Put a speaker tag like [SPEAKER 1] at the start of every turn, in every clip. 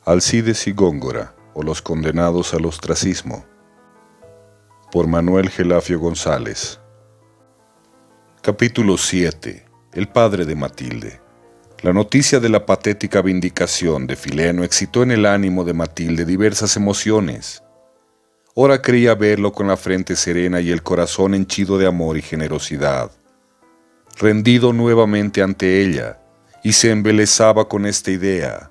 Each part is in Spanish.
[SPEAKER 1] Alcides y Góngora, o los condenados al ostracismo, por Manuel Gelafio González. Capítulo 7. El padre de Matilde. La noticia de la patética vindicación de Fileno excitó en el ánimo de Matilde diversas emociones. Ora creía verlo con la frente serena y el corazón henchido de amor y generosidad, rendido nuevamente ante ella, y se embelesaba con esta idea.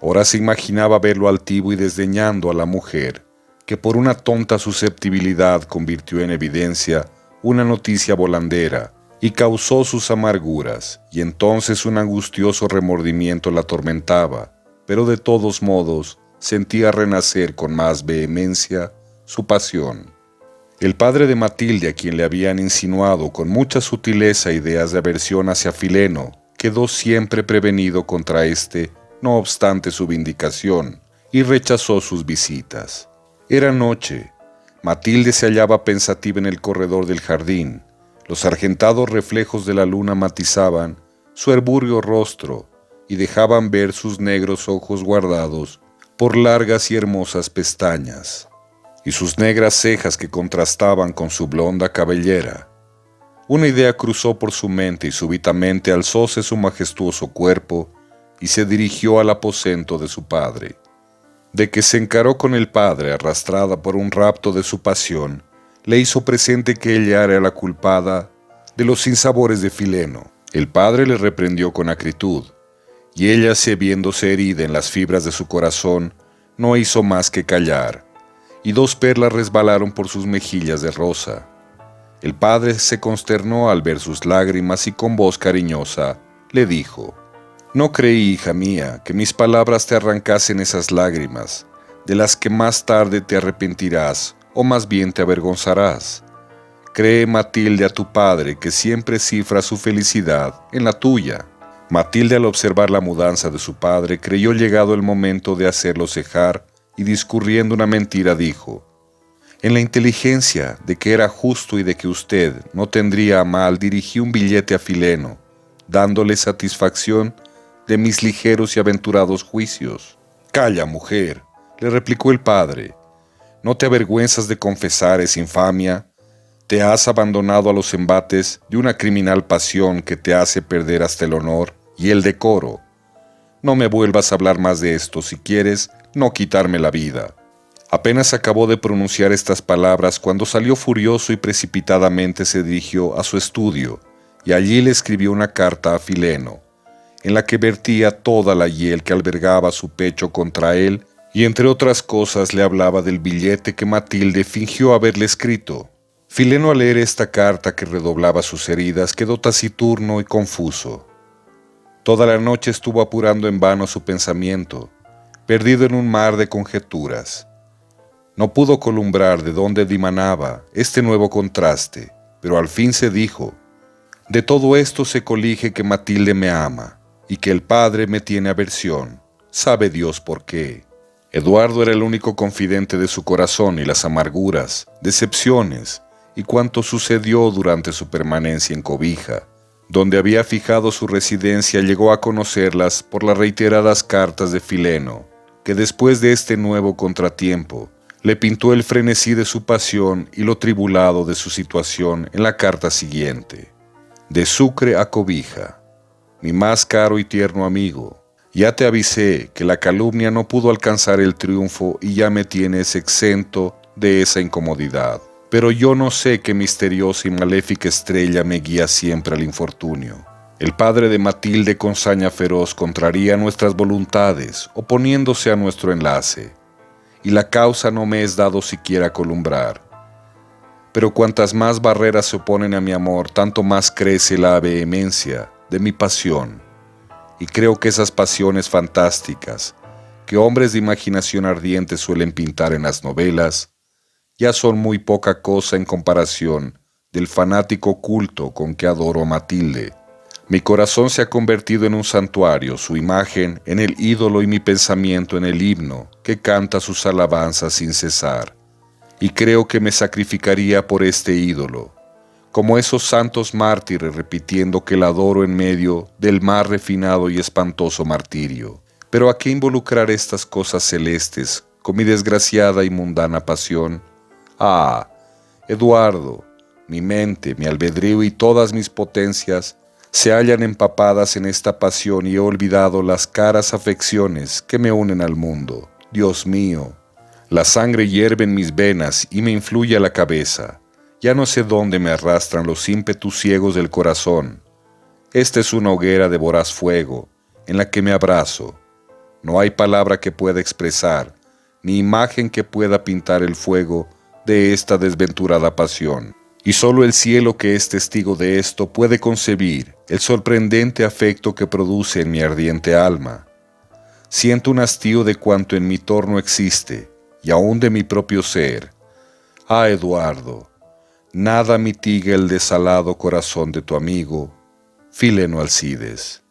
[SPEAKER 1] Ora se imaginaba verlo altivo y desdeñando a la mujer, que por una tonta susceptibilidad convirtió en evidencia una noticia volandera y causó sus amarguras, y entonces un angustioso remordimiento la atormentaba, pero de todos modos sentía renacer con más vehemencia su pasión. El padre de Matilde, a quien le habían insinuado con mucha sutileza ideas de aversión hacia Fileno, quedó siempre prevenido contra éste, no obstante su vindicación, y rechazó sus visitas. Era noche. Matilde se hallaba pensativa en el corredor del jardín. Los argentados reflejos de la luna matizaban su herbúreo rostro y dejaban ver sus negros ojos guardados por largas y hermosas pestañas, y sus negras cejas que contrastaban con su blonda cabellera. Una idea cruzó por su mente y súbitamente alzóse su majestuoso cuerpo y se dirigió al aposento de su padre. De que se encaró con el padre, arrastrada por un rapto de su pasión, le hizo presente que ella era la culpada de los sinsabores de Fileno. El padre le reprendió con acritud, y ella, viéndose herida en las fibras de su corazón, no hizo más que callar, y dos perlas resbalaron por sus mejillas de rosa. El padre se consternó al ver sus lágrimas y con voz cariñosa le dijo: «No creí, hija mía, que mis palabras te arrancasen esas lágrimas, de las que más tarde te arrepentirás, o más bien te avergonzarás. Cree, Matilde, a tu padre, que siempre cifra su felicidad en la tuya». Matilde, al observar la mudanza de su padre, creyó llegado el momento de hacerlo cejar, y discurriendo una mentira dijo: «En la inteligencia de que era justo y de que usted no tendría a mal, dirigí un billete a Fileno, dándole satisfacción de mis ligeros y aventurados juicios». «Calla, mujer», le replicó el padre, «¿no te avergüenzas de confesar esa infamia? Te has abandonado a los embates de una criminal pasión que te hace perder hasta el honor y el decoro. No me vuelvas a hablar más de esto, si quieres no quitarme la vida». Apenas acabó de pronunciar estas palabras cuando salió furioso y precipitadamente se dirigió a su estudio, y allí le escribió una carta a Fileno, en la que vertía toda la hiel que albergaba su pecho contra él, y entre otras cosas le hablaba del billete que Matilde fingió haberle escrito. Fileno, al leer esta carta que redoblaba sus heridas, quedó taciturno y confuso. Toda la noche estuvo apurando en vano su pensamiento, perdido en un mar de conjeturas. No pudo columbrar de dónde dimanaba este nuevo contraste, pero al fin se dijo: «De todo esto se colige que Matilde me ama, y que el padre me tiene aversión. Sabe Dios por qué». Eduardo era el único confidente de su corazón, y las amarguras, decepciones y cuanto sucedió durante su permanencia en Cobija, donde había fijado su residencia, llegó a conocerlas por las reiteradas cartas de Fileno, que después de este nuevo contratiempo le pintó el frenesí de su pasión y lo tribulado de su situación en la carta siguiente: «De Sucre a Cobija, mi más caro y tierno amigo, ya te avisé que la calumnia no pudo alcanzar el triunfo y ya me tienes exento de esa incomodidad. Pero yo no sé qué misteriosa y maléfica estrella me guía siempre al infortunio. El padre de Matilde, con saña feroz, contraría nuestras voluntades, oponiéndose a nuestro enlace, y la causa no me es dado siquiera columbrar. Pero cuantas más barreras se oponen a mi amor, tanto más crece la vehemencia de mi pasión, y creo que esas pasiones fantásticas que hombres de imaginación ardiente suelen pintar en las novelas ya son muy poca cosa en comparación del fanático culto con que adoro a Matilde. Mi corazón se ha convertido en un santuario, su imagen en el ídolo y mi pensamiento en el himno que canta sus alabanzas sin cesar. Y creo que me sacrificaría por este ídolo, como esos santos mártires repitiendo que la adoro en medio del más refinado y espantoso martirio. Pero ¿a qué involucrar estas cosas celestes con mi desgraciada y mundana pasión? Ah, Eduardo, mi mente, mi albedrío y todas mis potencias se hallan empapadas en esta pasión y he olvidado las caras afecciones que me unen al mundo. Dios mío, la sangre hierve en mis venas y me influye a la cabeza. Ya no sé dónde me arrastran los ímpetus ciegos del corazón. Esta es una hoguera de voraz fuego, en la que me abrazo. No hay palabra que pueda expresar, ni imagen que pueda pintar el fuego de esta desventurada pasión. Y solo el cielo, que es testigo de esto, puede concebir el sorprendente afecto que produce en mi ardiente alma. Siento un hastío de cuanto en mi torno existe, y aún de mi propio ser. Ah, Eduardo, nada mitiga el desalado corazón de tu amigo, Fileno Alcides.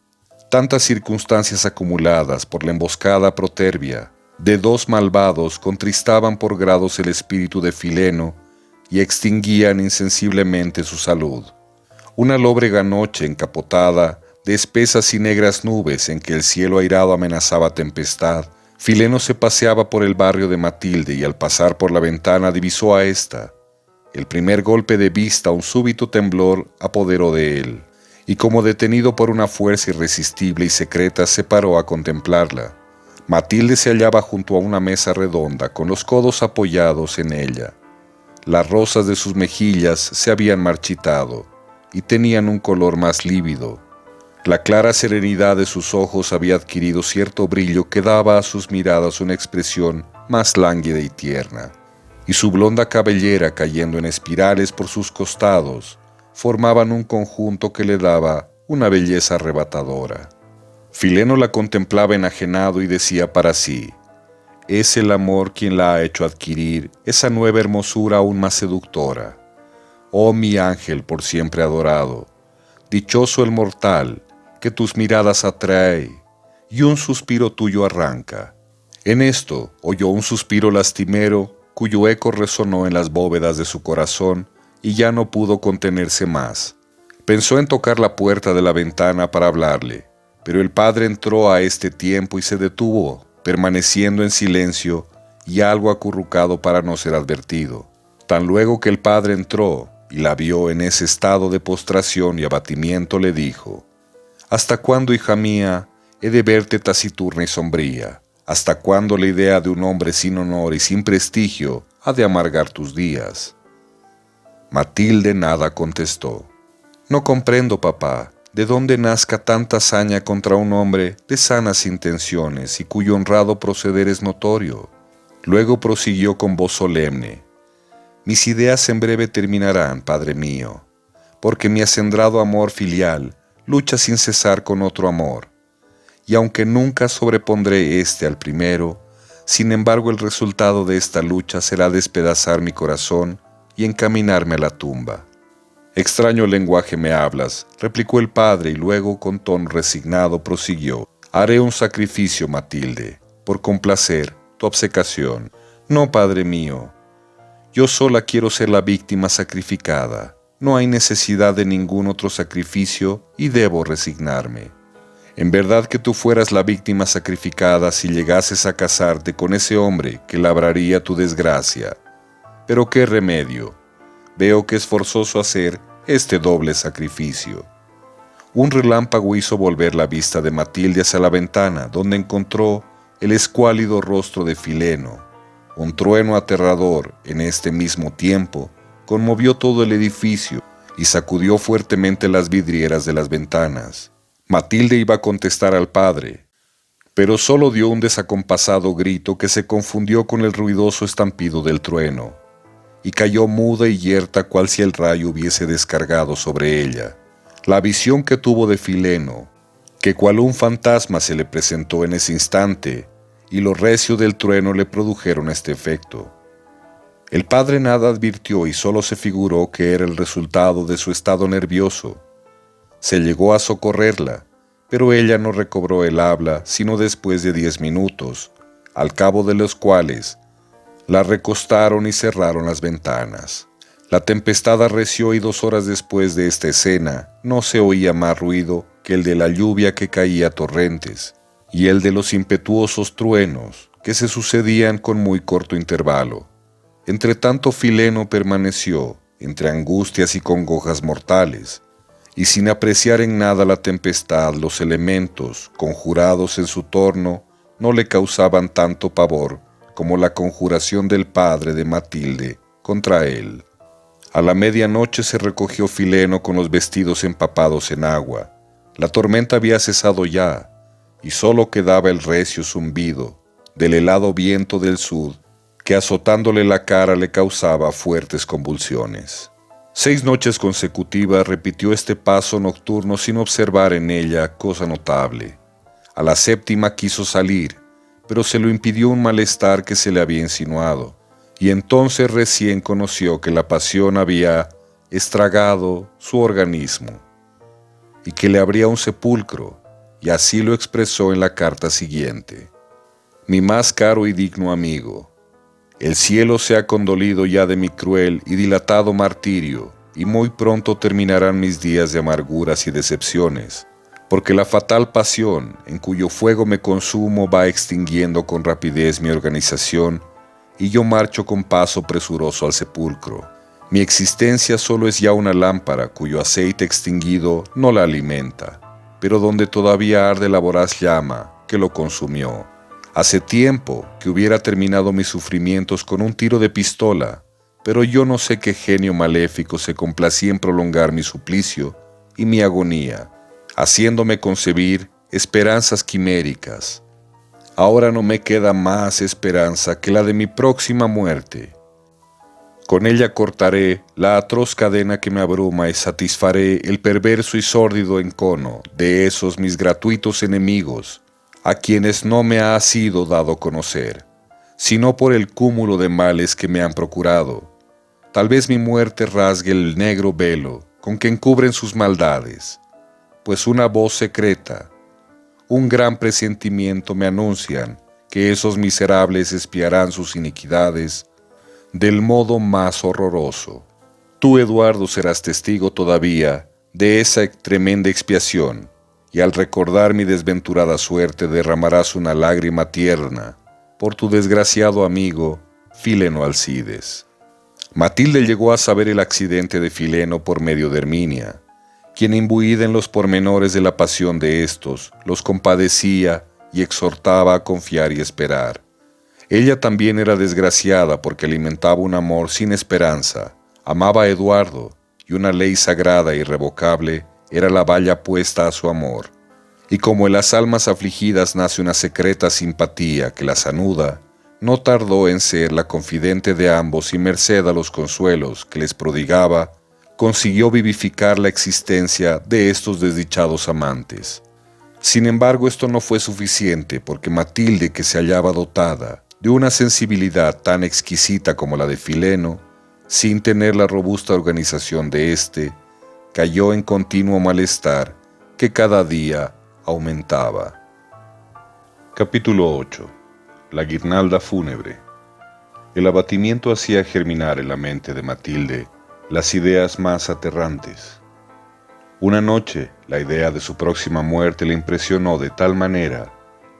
[SPEAKER 1] Tantas circunstancias acumuladas por la emboscada protervia de dos malvados contristaban por grados el espíritu de Fileno y extinguían insensiblemente su salud. Una lóbrega noche encapotada de espesas y negras nubes en que el cielo airado amenazaba tempestad, Fileno se paseaba por el barrio de Matilde y al pasar por la ventana divisó a ésta. El primer golpe de vista, un súbito temblor apoderó de él, y como detenido por una fuerza irresistible y secreta se paró a contemplarla. Matilde se hallaba junto a una mesa redonda con los codos apoyados en ella. Las rosas de sus mejillas se habían marchitado y tenían un color más lívido. La clara serenidad de sus ojos había adquirido cierto brillo que daba a sus miradas una expresión más lánguida y tierna, y su blonda cabellera cayendo en espirales por sus costados formaban un conjunto que le daba una belleza arrebatadora. Fileno la contemplaba enajenado y decía para sí: es el amor quien la ha hecho adquirir esa nueva hermosura aún más seductora. Oh mi ángel por siempre adorado, dichoso el mortal que tus miradas atrae y un suspiro tuyo arranca. En esto oyó un suspiro lastimero cuyo eco resonó en las bóvedas de su corazón y ya no pudo contenerse más. Pensó en tocar la puerta de la ventana para hablarle, pero el padre entró a este tiempo y se detuvo, permaneciendo en silencio y algo acurrucado para no ser advertido. Tan luego que el padre entró y la vio en ese estado de postración y abatimiento, le dijo: ¿hasta cuándo, hija mía, he de verte taciturna y sombría? ¿Hasta cuándo la idea de un hombre sin honor y sin prestigio ha de amargar tus días? Matilde nada contestó. No comprendo, papá, de dónde nazca tanta hazaña contra un hombre de sanas intenciones y cuyo honrado proceder es notorio. Luego prosiguió con voz solemne: mis ideas en breve terminarán, padre mío, porque mi acendrado amor filial lucha sin cesar con otro amor, y aunque nunca sobrepondré este al primero, sin embargo el resultado de esta lucha será despedazar mi corazón y encaminarme a la tumba. Extraño lenguaje me hablas, replicó el padre, y luego con tono resignado prosiguió: haré un sacrificio, Matilde, por complacer tu obcecación. No, padre mío, yo sola quiero ser la víctima sacrificada. No hay necesidad de ningún otro sacrificio y debo resignarme. En verdad que tú fueras la víctima sacrificada si llegases a casarte con ese hombre que labraría tu desgracia. Pero qué remedio. Veo que es forzoso hacer este doble sacrificio. Un relámpago hizo volver la vista de Matilde hacia la ventana, donde encontró el escuálido rostro de Fileno. Un trueno aterrador, en este mismo tiempo, conmovió todo el edificio y sacudió fuertemente las vidrieras de las ventanas. Matilde iba a contestar al padre, pero solo dio un desacompasado grito que se confundió con el ruidoso estampido del trueno, y cayó muda y yerta cual si el rayo hubiese descargado sobre ella. La visión que tuvo de Fileno, que cual un fantasma se le presentó en ese instante, y lo recio del trueno le produjeron este efecto. El padre nada advirtió y solo se figuró que era el resultado de su estado nervioso. Se llegó a socorrerla, pero ella no recobró el habla sino después de 10 minutos, al cabo de los cuales la recostaron y cerraron las ventanas. La tempestad arreció y 2 horas después de esta escena no se oía más ruido que el de la lluvia que caía a torrentes, y el de los impetuosos truenos que se sucedían con muy corto intervalo. Entretanto Fileno permaneció entre angustias y congojas mortales, y sin apreciar en nada la tempestad, los elementos, conjurados en su torno, no le causaban tanto pavor como la conjuración del padre de Matilde contra él. A la medianoche se recogió Fileno con los vestidos empapados en agua. La tormenta había cesado ya, y sólo quedaba el recio zumbido del helado viento del sur, que azotándole la cara le causaba fuertes convulsiones. 6 noches consecutivas repitió este paso nocturno sin observar en ella cosa notable. A la 7ª quiso salir, pero se lo impidió un malestar que se le había insinuado, y entonces recién conoció que la pasión había estragado su organismo, y que le abría un sepulcro, y así lo expresó en la carta siguiente: Mi más caro y digno amigo, el cielo se ha condolido ya de mi cruel y dilatado martirio, y muy pronto terminarán mis días de amarguras y decepciones, porque la fatal pasión en cuyo fuego me consumo va extinguiendo con rapidez mi organización, y yo marcho con paso presuroso al sepulcro. Mi existencia solo es ya una lámpara cuyo aceite extinguido no la alimenta, pero donde todavía arde la voraz llama que lo consumió. Hace tiempo que hubiera terminado mis sufrimientos con un tiro de pistola, pero yo no sé qué genio maléfico se complacía en prolongar mi suplicio y mi agonía, haciéndome concebir esperanzas quiméricas. Ahora no me queda más esperanza que la de mi próxima muerte. Con ella cortaré la atroz cadena que me abruma y satisfaré el perverso y sórdido encono de esos mis gratuitos enemigos, a quienes no me ha sido dado conocer, sino por el cúmulo de males que me han procurado. Tal vez mi muerte rasgue el negro velo con que encubren sus maldades, pues una voz secreta, un gran presentimiento me anuncian que esos miserables expiarán sus iniquidades del modo más horroroso. Tú, Eduardo, serás testigo todavía de esa tremenda expiación, y al recordar mi desventurada suerte derramarás una lágrima tierna por tu desgraciado amigo Fileno Alcides. Matilde llegó a saber el accidente de Fileno por medio de Herminia, quien imbuida en los pormenores de la pasión de éstos, los compadecía y exhortaba a confiar y esperar. Ella también era desgraciada porque alimentaba un amor sin esperanza, amaba a Eduardo, y una ley sagrada e irrevocable era la valla puesta a su amor. Y como en las almas afligidas nace una secreta simpatía que las anuda, no tardó en ser la confidente de ambos y merced a los consuelos que les prodigaba, consiguió vivificar la existencia de estos desdichados amantes. Sin embargo, esto no fue suficiente porque Matilde, que se hallaba dotada de una sensibilidad tan exquisita como la de Fileno, sin tener la robusta organización de éste, cayó en continuo malestar que cada día aumentaba. Capítulo 8. La guirnalda fúnebre. El abatimiento hacía germinar en la mente de Matilde las ideas más aterrantes. Una noche, la idea de su próxima muerte le impresionó de tal manera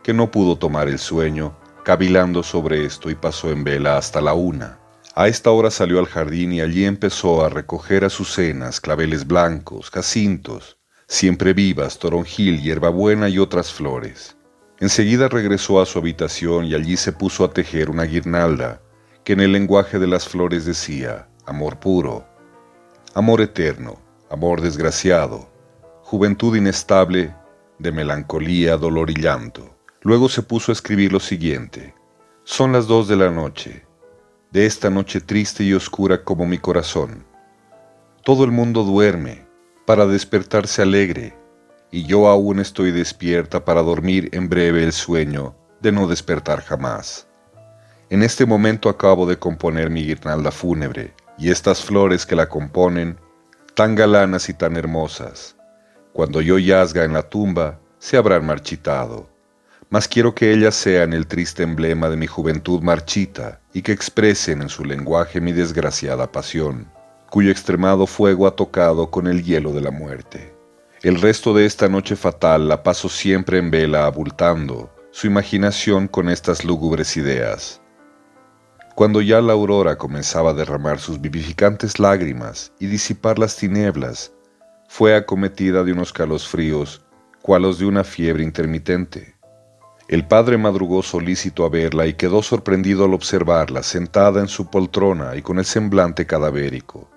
[SPEAKER 1] que no pudo tomar el sueño, cavilando sobre esto, y pasó en vela hasta la 1. A esta hora salió al jardín y allí empezó a recoger azucenas, claveles blancos, jacintos, siempre vivas, toronjil, hierbabuena y otras flores. Enseguida regresó a su habitación y allí se puso a tejer una guirnalda que en el lenguaje de las flores decía: amor puro, amor eterno, amor desgraciado, juventud inestable, de melancolía, dolor y llanto. Luego se puso a escribir lo siguiente: son las 2 de la noche, de esta noche triste y oscura como mi corazón. Todo el mundo duerme para despertarse alegre, y yo aún estoy despierta para dormir en breve el sueño de no despertar jamás. En este momento acabo de componer mi guirnalda fúnebre, y estas flores que la componen, tan galanas y tan hermosas, cuando yo yazga en la tumba, se habrán marchitado. Mas quiero que ellas sean el triste emblema de mi juventud marchita y que expresen en su lenguaje mi desgraciada pasión, cuyo extremado fuego ha tocado con el hielo de la muerte. El resto de esta noche fatal la paso siempre en vela abultando su imaginación con estas lúgubres ideas. Cuando ya la aurora comenzaba a derramar sus vivificantes lágrimas y disipar las tinieblas, fue acometida de unos calosfríos, cual los de una fiebre intermitente. El padre madrugó solícito a verla y quedó sorprendido al observarla sentada en su poltrona y con el semblante cadavérico.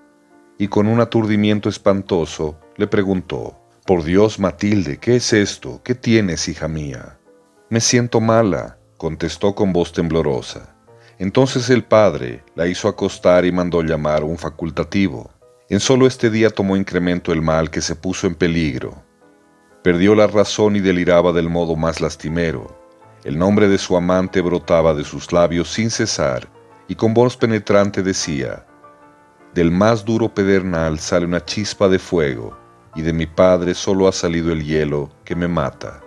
[SPEAKER 1] Y con un aturdimiento espantoso le preguntó: «Por Dios, Matilde, ¿qué es esto? ¿Qué tienes, hija mía?» «Me siento mala», contestó con voz temblorosa. Entonces el padre la hizo acostar y mandó llamar un facultativo. En solo este día tomó incremento el mal, que se puso en peligro. Perdió la razón y deliraba del modo más lastimero. El nombre de su amante brotaba de sus labios sin cesar, y con voz penetrante decía: «Del más duro pedernal sale una chispa de fuego, y de mi padre solo ha salido el hielo que me mata».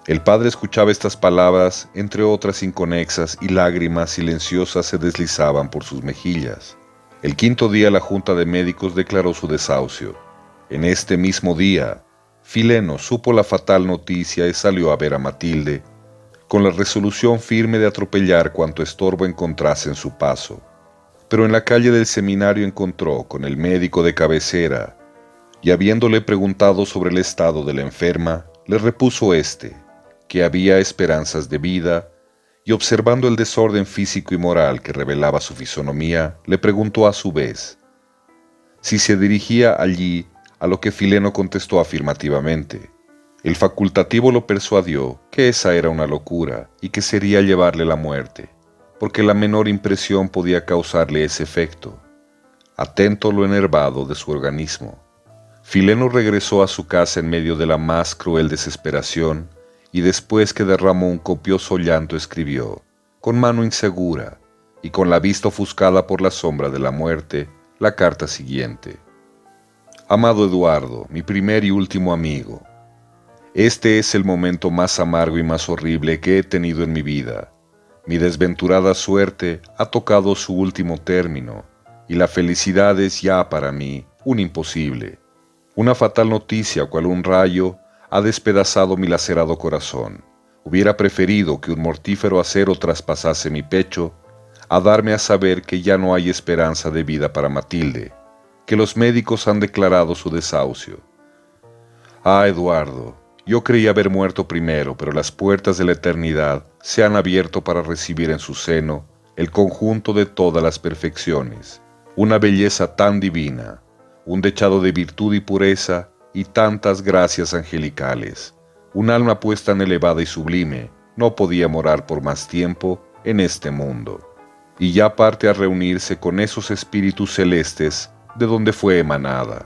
[SPEAKER 1] El padre escuchaba estas palabras, entre otras inconexas, y lágrimas silenciosas se deslizaban por sus mejillas. El quinto día la junta de médicos declaró su desahucio. En este mismo día, Fileno supo la fatal noticia y salió a ver a Matilde, con la resolución firme de atropellar cuanto estorbo encontrase en su paso. Pero en la calle del seminario encontró con el médico de cabecera, y habiéndole preguntado sobre el estado de la enferma, le repuso éste que había esperanzas de vida, y observando el desorden físico y moral que revelaba su fisonomía, le preguntó a su vez si se dirigía allí, a lo que Fileno contestó afirmativamente. El facultativo lo persuadió que esa era una locura y que sería llevarle la muerte, porque la menor impresión podía causarle ese efecto. Atento lo enervado de su organismo, Fileno regresó a su casa en medio de la más cruel desesperación, y después que derramó un copioso llanto escribió, con mano insegura y con la vista ofuscada por la sombra de la muerte, la carta siguiente: «Amado Eduardo, mi primer y último amigo, este es el momento más amargo y más horrible que he tenido en mi vida. Mi desventurada suerte ha tocado su último término, y la felicidad es ya para mí un imposible. Una fatal noticia, cual un rayo, ha despedazado mi lacerado corazón. Hubiera preferido que un mortífero acero traspasase mi pecho a darme a saber que ya no hay esperanza de vida para Matilde, que los médicos han declarado su desahucio. Ah, Eduardo, yo creí haber muerto primero, pero las puertas de la eternidad se han abierto para recibir en su seno el conjunto de todas las perfecciones, una belleza tan divina, un dechado de virtud y pureza, y tantas gracias angelicales. Un alma pues tan elevada y sublime no podía morar por más tiempo en este mundo, y ya parte a reunirse con esos espíritus celestes de donde fue emanada.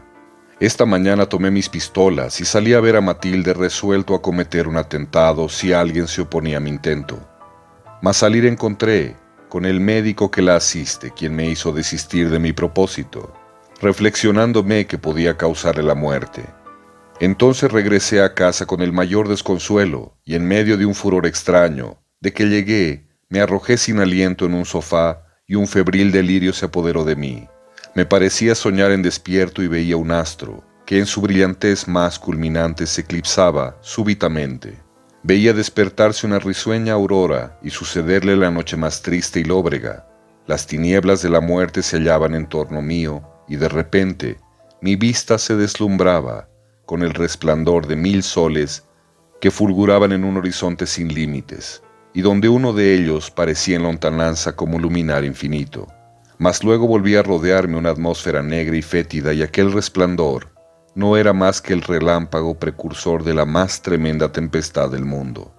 [SPEAKER 1] Esta mañana tomé mis pistolas y salí a ver a Matilde, resuelto a cometer un atentado si alguien se oponía a mi intento. Mas salir encontré con el médico que la asiste, quien me hizo desistir de mi propósito, reflexionándome que podía causarle la muerte. Entonces regresé a casa con el mayor desconsuelo, y en medio de un furor extraño, de que llegué, me arrojé sin aliento en un sofá, y un febril delirio se apoderó de mí. Me parecía soñar en despierto y veía un astro, que en su brillantez más culminante se eclipsaba súbitamente. Veía despertarse una risueña aurora y sucederle la noche más triste y lóbrega. Las tinieblas de la muerte se hallaban en torno mío, y de repente mi vista se deslumbraba con el resplandor de 1000 soles que fulguraban en un horizonte sin límites, y donde uno de ellos parecía en lontananza como luminar infinito. Mas luego volvía a rodearme una atmósfera negra y fétida, y aquel resplandor no era más que el relámpago precursor de la más tremenda tempestad del mundo.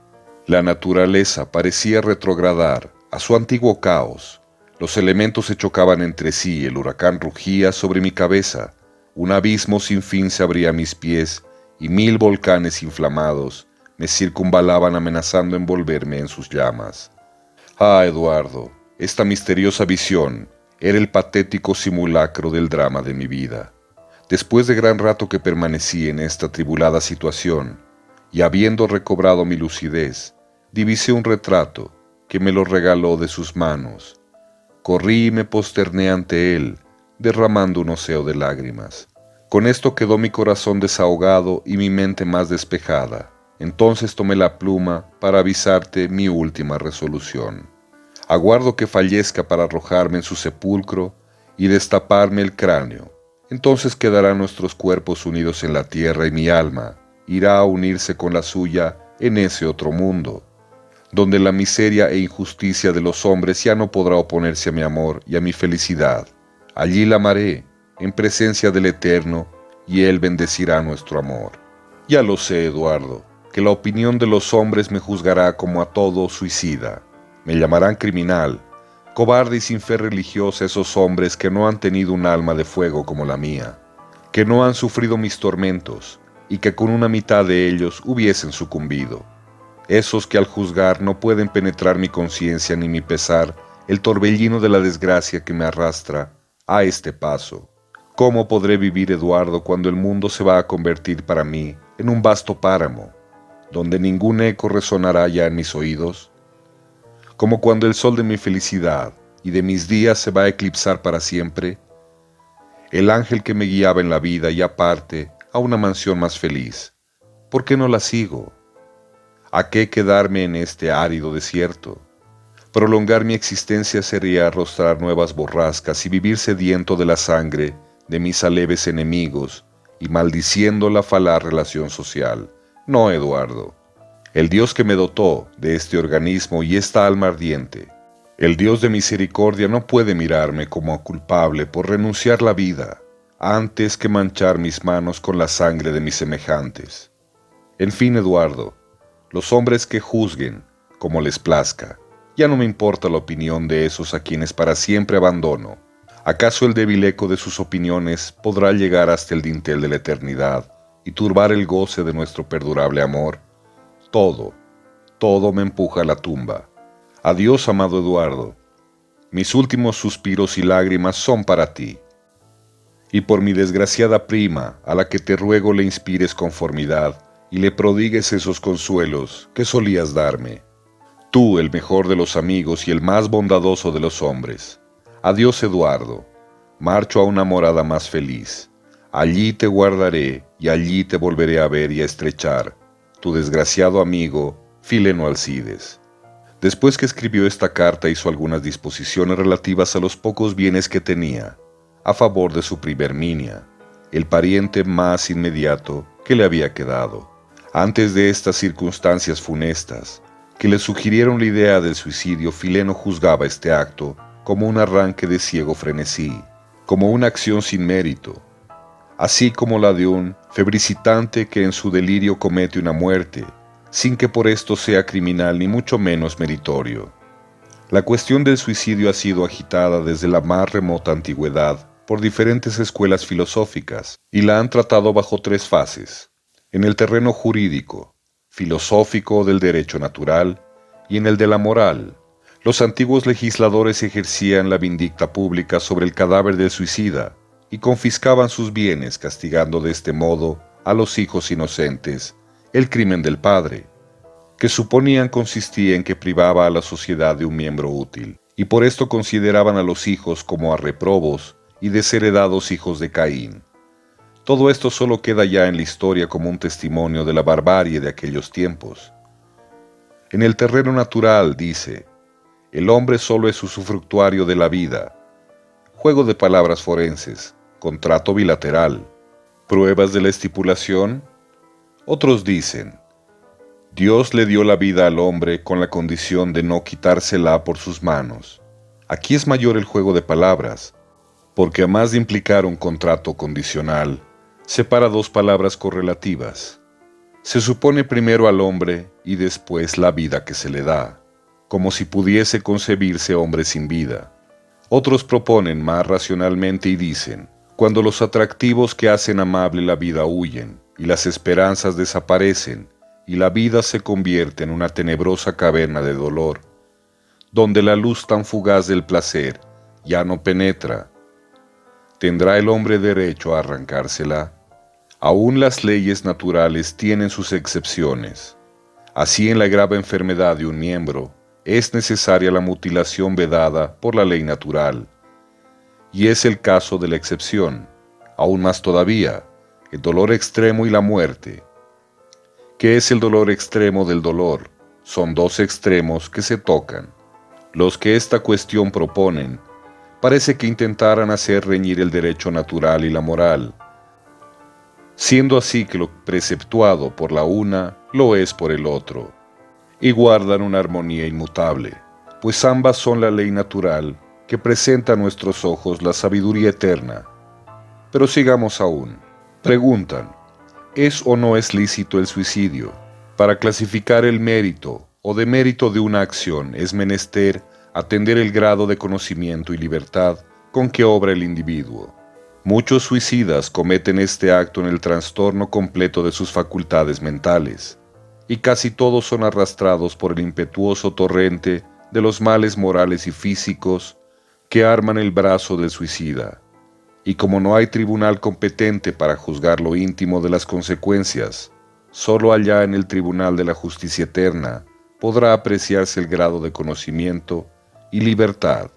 [SPEAKER 1] La naturaleza parecía retrogradar a su antiguo caos. Los elementos se chocaban entre sí, el huracán rugía sobre mi cabeza, un abismo sin fin se abría a mis pies, y 1000 volcanes inflamados me circunvalaban amenazando envolverme en sus llamas. Ah, Eduardo, esta misteriosa visión era el patético simulacro del drama de mi vida. Después de gran rato que permanecí en esta atribulada situación, y habiendo recobrado mi lucidez, divisé un retrato que me lo regaló de sus manos. Corrí y me posterné ante él, derramando un océano de lágrimas. Con esto quedó mi corazón desahogado y mi mente más despejada. Entonces tomé la pluma para avisarte mi última resolución. Aguardo que fallezca para arrojarme en su sepulcro y destaparme el cráneo. Entonces quedarán nuestros cuerpos unidos en la tierra y mi alma irá a unirse con la suya en ese otro mundo, donde la miseria e injusticia de los hombres ya no podrá oponerse a mi amor y a mi felicidad. Allí la amaré, en presencia del Eterno, y Él bendecirá nuestro amor. Ya lo sé, Eduardo, que la opinión de los hombres me juzgará como a todo suicida. Me llamarán criminal, cobarde y sin fe religiosa esos hombres que no han tenido un alma de fuego como la mía, que no han sufrido mis tormentos, y que con una mitad de ellos hubiesen sucumbido. Esos que al juzgar no pueden penetrar mi conciencia ni mi pesar, el torbellino de la desgracia que me arrastra a este paso. ¿Cómo podré vivir, Eduardo, cuando el mundo se va a convertir para mí en un vasto páramo, donde ningún eco resonará ya en mis oídos? Como cuando el sol de mi felicidad y de mis días se va a eclipsar para siempre, el ángel que me guiaba en la vida ya parte a una mansión más feliz. ¿Por qué no la sigo? ¿A qué quedarme en este árido desierto? Prolongar mi existencia sería arrostrar nuevas borrascas y vivir sediento de la sangre de mis aleves enemigos y maldiciendo la falaz relación social. No, Eduardo. El Dios que me dotó de este organismo y esta alma ardiente, el Dios de misericordia no puede mirarme como culpable por renunciar la vida antes que manchar mis manos con la sangre de mis semejantes. En fin, Eduardo, los hombres que juzguen como les plazca. Ya no me importa la opinión de esos a quienes para siempre abandono. ¿Acaso el débil eco de sus opiniones podrá llegar hasta el dintel de la eternidad y turbar el goce de nuestro perdurable amor? Todo me empuja a la tumba. Adiós, amado Eduardo. Mis últimos suspiros y lágrimas son para ti. Y por mi desgraciada prima, a la que te ruego le inspires conformidad y le prodigues esos consuelos que solías darme. Tú, el mejor de los amigos y el más bondadoso de los hombres. Adiós, Eduardo. Marcho a una morada más feliz. Allí te guardaré y allí te volveré a ver y a estrechar. Tu desgraciado amigo, Fileno Alcides. Después que escribió esta carta hizo algunas disposiciones relativas a los pocos bienes que tenía, a favor de su prima Herminia, el pariente más inmediato que le había quedado. Antes de estas circunstancias funestas, que le sugirieron la idea del suicidio, Fileno juzgaba este acto como un arranque de ciego frenesí, como una acción sin mérito, así como la de un febricitante que en su delirio comete una muerte, sin que por esto sea criminal ni mucho menos meritorio. La cuestión del suicidio ha sido agitada desde la más remota antigüedad por diferentes escuelas filosóficas y la han tratado bajo tres fases: en el terreno jurídico, filosófico del derecho natural y en el de la moral. Los antiguos legisladores ejercían la vindicta pública sobre el cadáver del suicida y confiscaban sus bienes, castigando de este modo a los hijos inocentes el crimen del padre, que suponían consistía en que privaba a la sociedad de un miembro útil, y por esto consideraban a los hijos como a reprobos y desheredados hijos de Caín. Todo esto solo queda ya en la historia como un testimonio de la barbarie de aquellos tiempos. En el terreno natural, dice, el hombre solo es usufructuario de la vida. Juego de palabras forenses, contrato bilateral, pruebas de la estipulación. Otros dicen, Dios le dio la vida al hombre con la condición de no quitársela por sus manos. Aquí es mayor el juego de palabras, porque a más de implicar un contrato condicional, separa dos palabras correlativas. Se supone primero al hombre y después la vida que se le da, como si pudiese concebirse hombre sin vida. Otros proponen más racionalmente y dicen, cuando los atractivos que hacen amable la vida huyen y las esperanzas desaparecen y la vida se convierte en una tenebrosa caverna de dolor, donde la luz tan fugaz del placer ya no penetra, ¿tendrá el hombre derecho a arrancársela? Aún las leyes naturales tienen sus excepciones. Así, en la grave enfermedad de un miembro, es necesaria la mutilación vedada por la ley natural, y es el caso de la excepción, Aún más todavía, el dolor extremo y la muerte. ¿Qué es el dolor extremo del dolor? Son dos extremos que se tocan. Los que esta cuestión proponen, parece que intentaran hacer reñir el derecho natural y la moral, siendo así que lo preceptuado por la una lo es por el otro, y guardan una armonía inmutable, pues ambas son la ley natural que presenta a nuestros ojos la sabiduría eterna. Pero sigamos aún. Preguntan, ¿es o no es lícito el suicidio? Para clasificar el mérito o demérito de una acción es menester atender el grado de conocimiento y libertad con que obra el individuo. Muchos suicidas cometen este acto en el trastorno completo de sus facultades mentales, y casi todos son arrastrados por el impetuoso torrente de los males morales y físicos que arman el brazo del suicida. Y como no hay tribunal competente para juzgar lo íntimo de las consecuencias, solo allá en el tribunal de la justicia eterna podrá apreciarse el grado de conocimiento y libertad,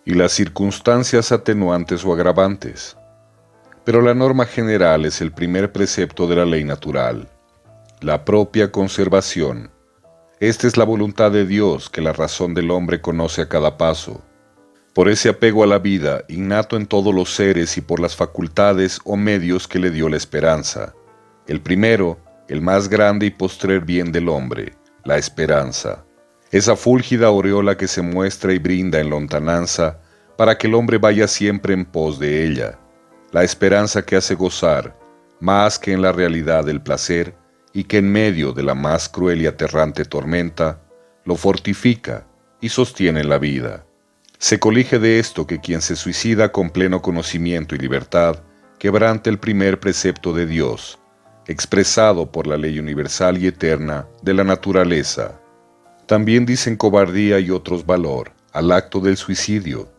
[SPEAKER 1] y las circunstancias atenuantes o agravantes. Pero la norma general es el primer precepto de la ley natural, la propia conservación. Esta es la voluntad de Dios que la razón del hombre conoce a cada paso. Por ese apego a la vida, innato en todos los seres y por las facultades o medios que le dio la esperanza. El primero, el más grande y postrer bien del hombre, la esperanza. Esa fúlgida aureola que se muestra y brinda en lontananza para que el hombre vaya siempre en pos de ella. La esperanza que hace gozar, más que en la realidad del placer, y que en medio de la más cruel y aterrante tormenta, lo fortifica y sostiene la vida. Se colige de esto que quien se suicida con pleno conocimiento y libertad, quebranta el primer precepto de Dios, expresado por la ley universal y eterna de la naturaleza. También dicen cobardía y otros valor al acto del suicidio.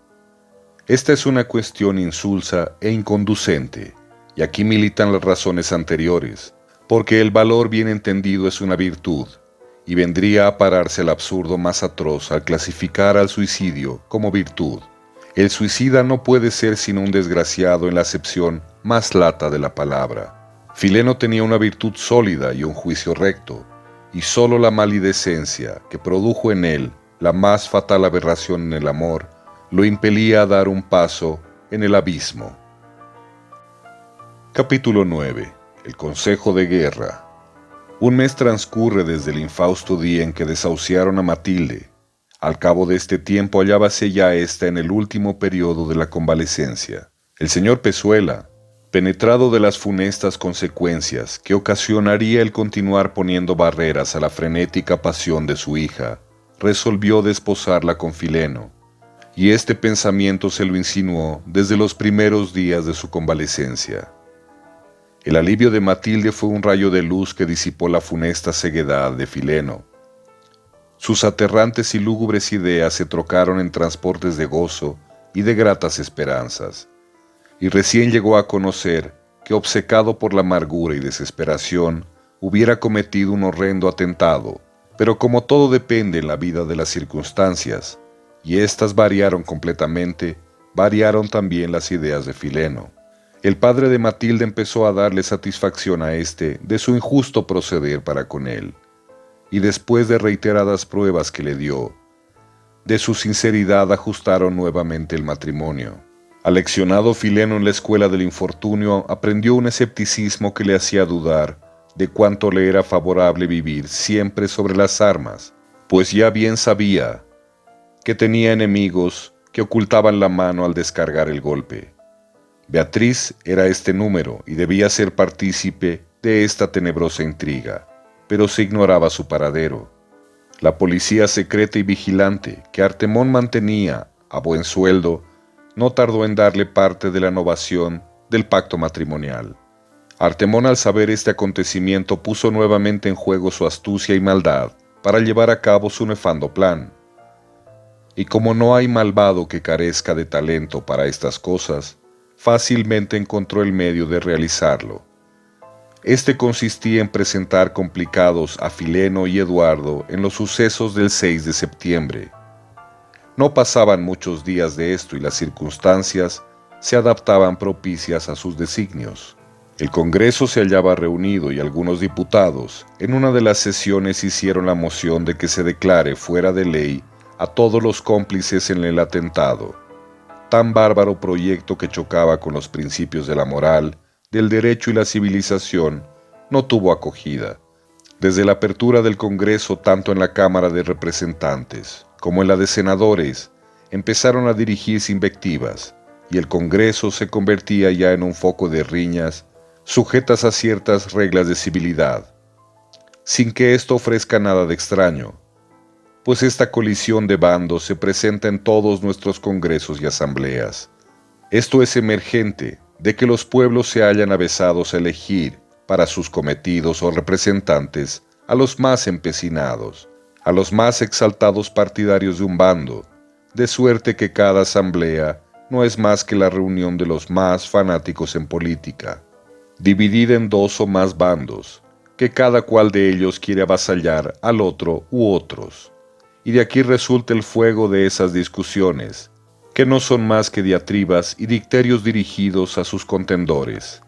[SPEAKER 1] Esta es una cuestión insulsa e inconducente, y aquí militan las razones anteriores, porque el valor bien entendido es una virtud, y vendría a pararse el absurdo más atroz al clasificar al suicidio como virtud. El suicida no puede ser sino un desgraciado en la acepción más lata de la palabra. Fileno tenía una virtud sólida y un juicio recto, y sólo la malidecencia que produjo en él la más fatal aberración en el amor, lo impelía a dar un paso en el abismo. Capítulo 9. El consejo de guerra. Un mes transcurre desde el infausto día en que desahuciaron a Matilde. Al cabo de este tiempo hallábase ya ésta en el último periodo de la convalecencia. El señor Pezuela, penetrado de las funestas consecuencias que ocasionaría el continuar poniendo barreras a la frenética pasión de su hija, resolvió desposarla con Fileno, y este pensamiento se lo insinuó desde los primeros días de su convalecencia. El alivio de Matilde fue un rayo de luz que disipó la funesta ceguedad de Fileno. Sus aterrantes y lúgubres ideas se trocaron en transportes de gozo y de gratas esperanzas, y recién llegó a conocer que, obcecado por la amargura y desesperación, hubiera cometido un horrendo atentado. Pero como todo depende en la vida de las circunstancias, y éstas variaron completamente, variaron también las ideas de Fileno. El padre de Matilde empezó a darle satisfacción a éste de su injusto proceder para con él, y después de reiteradas pruebas que le dio, de su sinceridad ajustaron nuevamente el matrimonio. Aleccionado Fileno en la escuela del infortunio, aprendió un escepticismo que le hacía dudar de cuánto le era favorable vivir siempre sobre las armas, pues ya bien sabía que tenía enemigos que ocultaban la mano al descargar el golpe. Beatriz era este número y debía ser partícipe de esta tenebrosa intriga, pero se ignoraba su paradero. La policía secreta y vigilante que Artemón mantenía a buen sueldo no tardó en darle parte de la novación del pacto matrimonial. Artemón, al saber este acontecimiento, puso nuevamente en juego su astucia y maldad para llevar a cabo su nefando plan. Y como no hay malvado que carezca de talento para estas cosas, fácilmente encontró el medio de realizarlo. Este consistía en presentar complicados a Fileno y Eduardo en los sucesos del 6 de septiembre. No pasaban muchos días de esto y las circunstancias se adaptaban propicias a sus designios. El Congreso se hallaba reunido y algunos diputados, en una de las sesiones, hicieron la moción de que se declare fuera de ley a todos los cómplices en el atentado. Tan bárbaro proyecto que chocaba con los principios de la moral, del derecho y la civilización, no tuvo acogida. Desde la apertura del Congreso, tanto en la Cámara de Representantes como en la de Senadores, empezaron a dirigirse invectivas, y el Congreso se convertía ya en un foco de riñas sujetas a ciertas reglas de civilidad, sin que esto ofrezca nada de extraño, pues esta colisión de bandos se presenta en todos nuestros congresos y asambleas. Esto es emergente de que los pueblos se hallan avesados a elegir para sus cometidos o representantes a los más empecinados, a los más exaltados partidarios de un bando, de suerte que cada asamblea no es más que la reunión de los más fanáticos en política, dividida en dos o más bandos, que cada cual de ellos quiere avasallar al otro u otros. Y de aquí resulta el fuego de esas discusiones, que no son más que diatribas y dicterios dirigidos a sus contendores.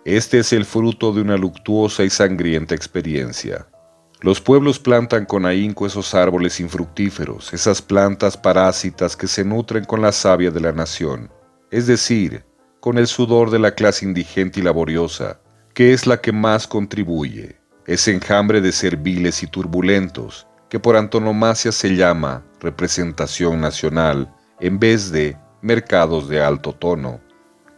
[SPEAKER 1] Este es el fruto de una luctuosa y sangrienta experiencia. Los pueblos plantan con ahínco esos árboles infructíferos, esas plantas parásitas que se nutren con la savia de la nación, es decir, con el sudor de la clase indigente y laboriosa, que es la que más contribuye, ese enjambre de serviles y turbulentos, que por antonomasia se llama representación nacional, en vez de mercados de alto tono,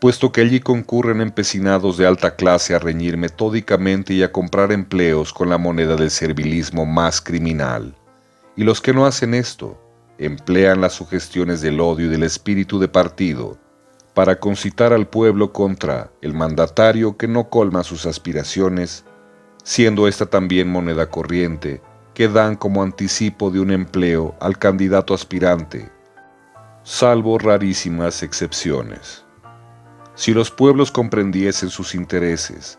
[SPEAKER 1] puesto que allí concurren empecinados de alta clase a reñir metódicamente y a comprar empleos con la moneda del servilismo más criminal. Y los que no hacen esto, emplean las sugestiones del odio y del espíritu de partido, para concitar al pueblo contra el mandatario que no colma sus aspiraciones, siendo esta también moneda corriente, que dan como anticipo de un empleo al candidato aspirante, salvo rarísimas excepciones. Si los pueblos comprendiesen sus intereses,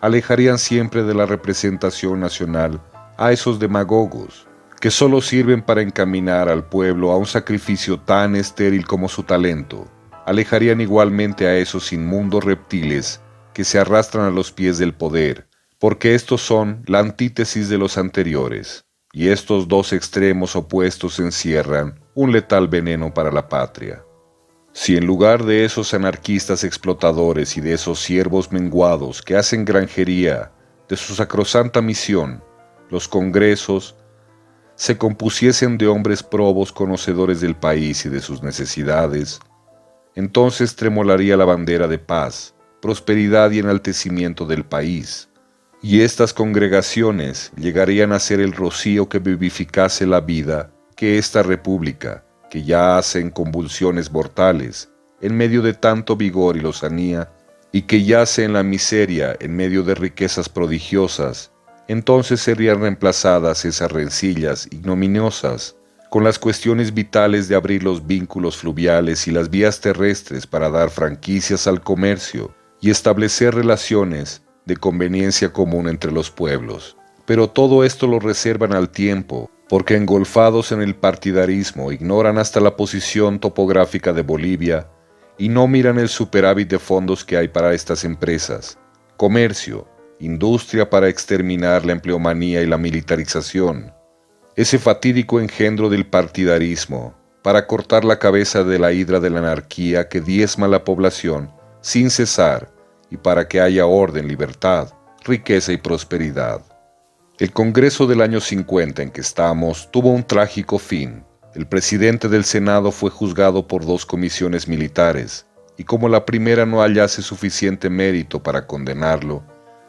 [SPEAKER 1] alejarían siempre de la representación nacional a esos demagogos, que solo sirven para encaminar al pueblo a un sacrificio tan estéril como su talento. Alejarían igualmente a esos inmundos reptiles que se arrastran a los pies del poder, porque estos son la antítesis de los anteriores, y estos dos extremos opuestos encierran un letal veneno para la patria. Si en lugar de esos anarquistas explotadores y de esos siervos menguados que hacen granjería de su sacrosanta misión, los congresos se compusiesen de hombres probos conocedores del país y de sus necesidades, entonces tremolaría la bandera de paz, prosperidad y enaltecimiento del país, y estas congregaciones llegarían a ser el rocío que vivificase la vida que esta república, que ya hace en convulsiones mortales, en medio de tanto vigor y lozanía, y que yace en la miseria en medio de riquezas prodigiosas, entonces serían reemplazadas esas rencillas ignominiosas con las cuestiones vitales de abrir los vínculos fluviales y las vías terrestres para dar franquicias al comercio y establecer relaciones de conveniencia común entre los pueblos. Pero todo esto lo reservan al tiempo, porque engolfados en el partidarismo ignoran hasta la posición topográfica de Bolivia y no miran el superávit de fondos que hay para estas empresas, comercio, industria para exterminar la empleomanía y la militarización, ese fatídico engendro del partidarismo para cortar la cabeza de la hidra de la anarquía que diezma la población sin cesar y para que haya orden, libertad, riqueza y prosperidad. El Congreso del año 50 en que estamos tuvo un trágico fin. El presidente del Senado fue juzgado por 2 comisiones militares, y como la primera no hallase suficiente mérito para condenarlo,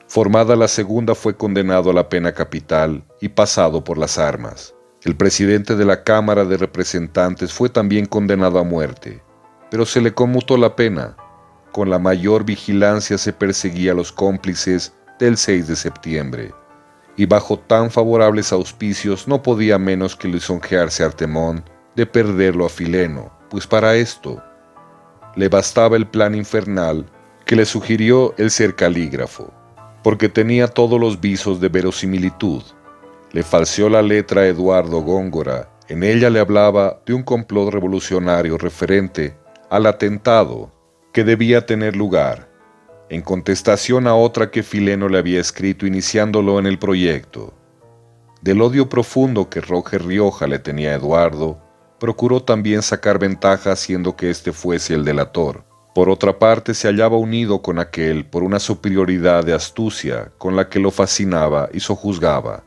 [SPEAKER 1] formada la segunda fue condenado a la pena capital y pasado por las armas. El presidente de la Cámara de Representantes fue también condenado a muerte, pero se le conmutó la pena. Con la mayor vigilancia se perseguía a los cómplices del 6 de septiembre. Y bajo tan favorables auspicios no podía menos que lisonjearse Artemón de perderlo a Fileno, pues para esto le bastaba el plan infernal que le sugirió el ser calígrafo, porque tenía todos los visos de verosimilitud. Le falseó la letra a Eduardo Góngora, en ella le hablaba de un complot revolucionario referente al atentado que debía tener lugar, en contestación a otra que Fileno le había escrito iniciándolo en el proyecto. Del odio profundo que Roger Rioja le tenía a Eduardo, procuró también sacar ventaja haciendo que éste fuese el delator. Por otra parte, se hallaba unido con aquel por una superioridad de astucia con la que lo fascinaba y sojuzgaba.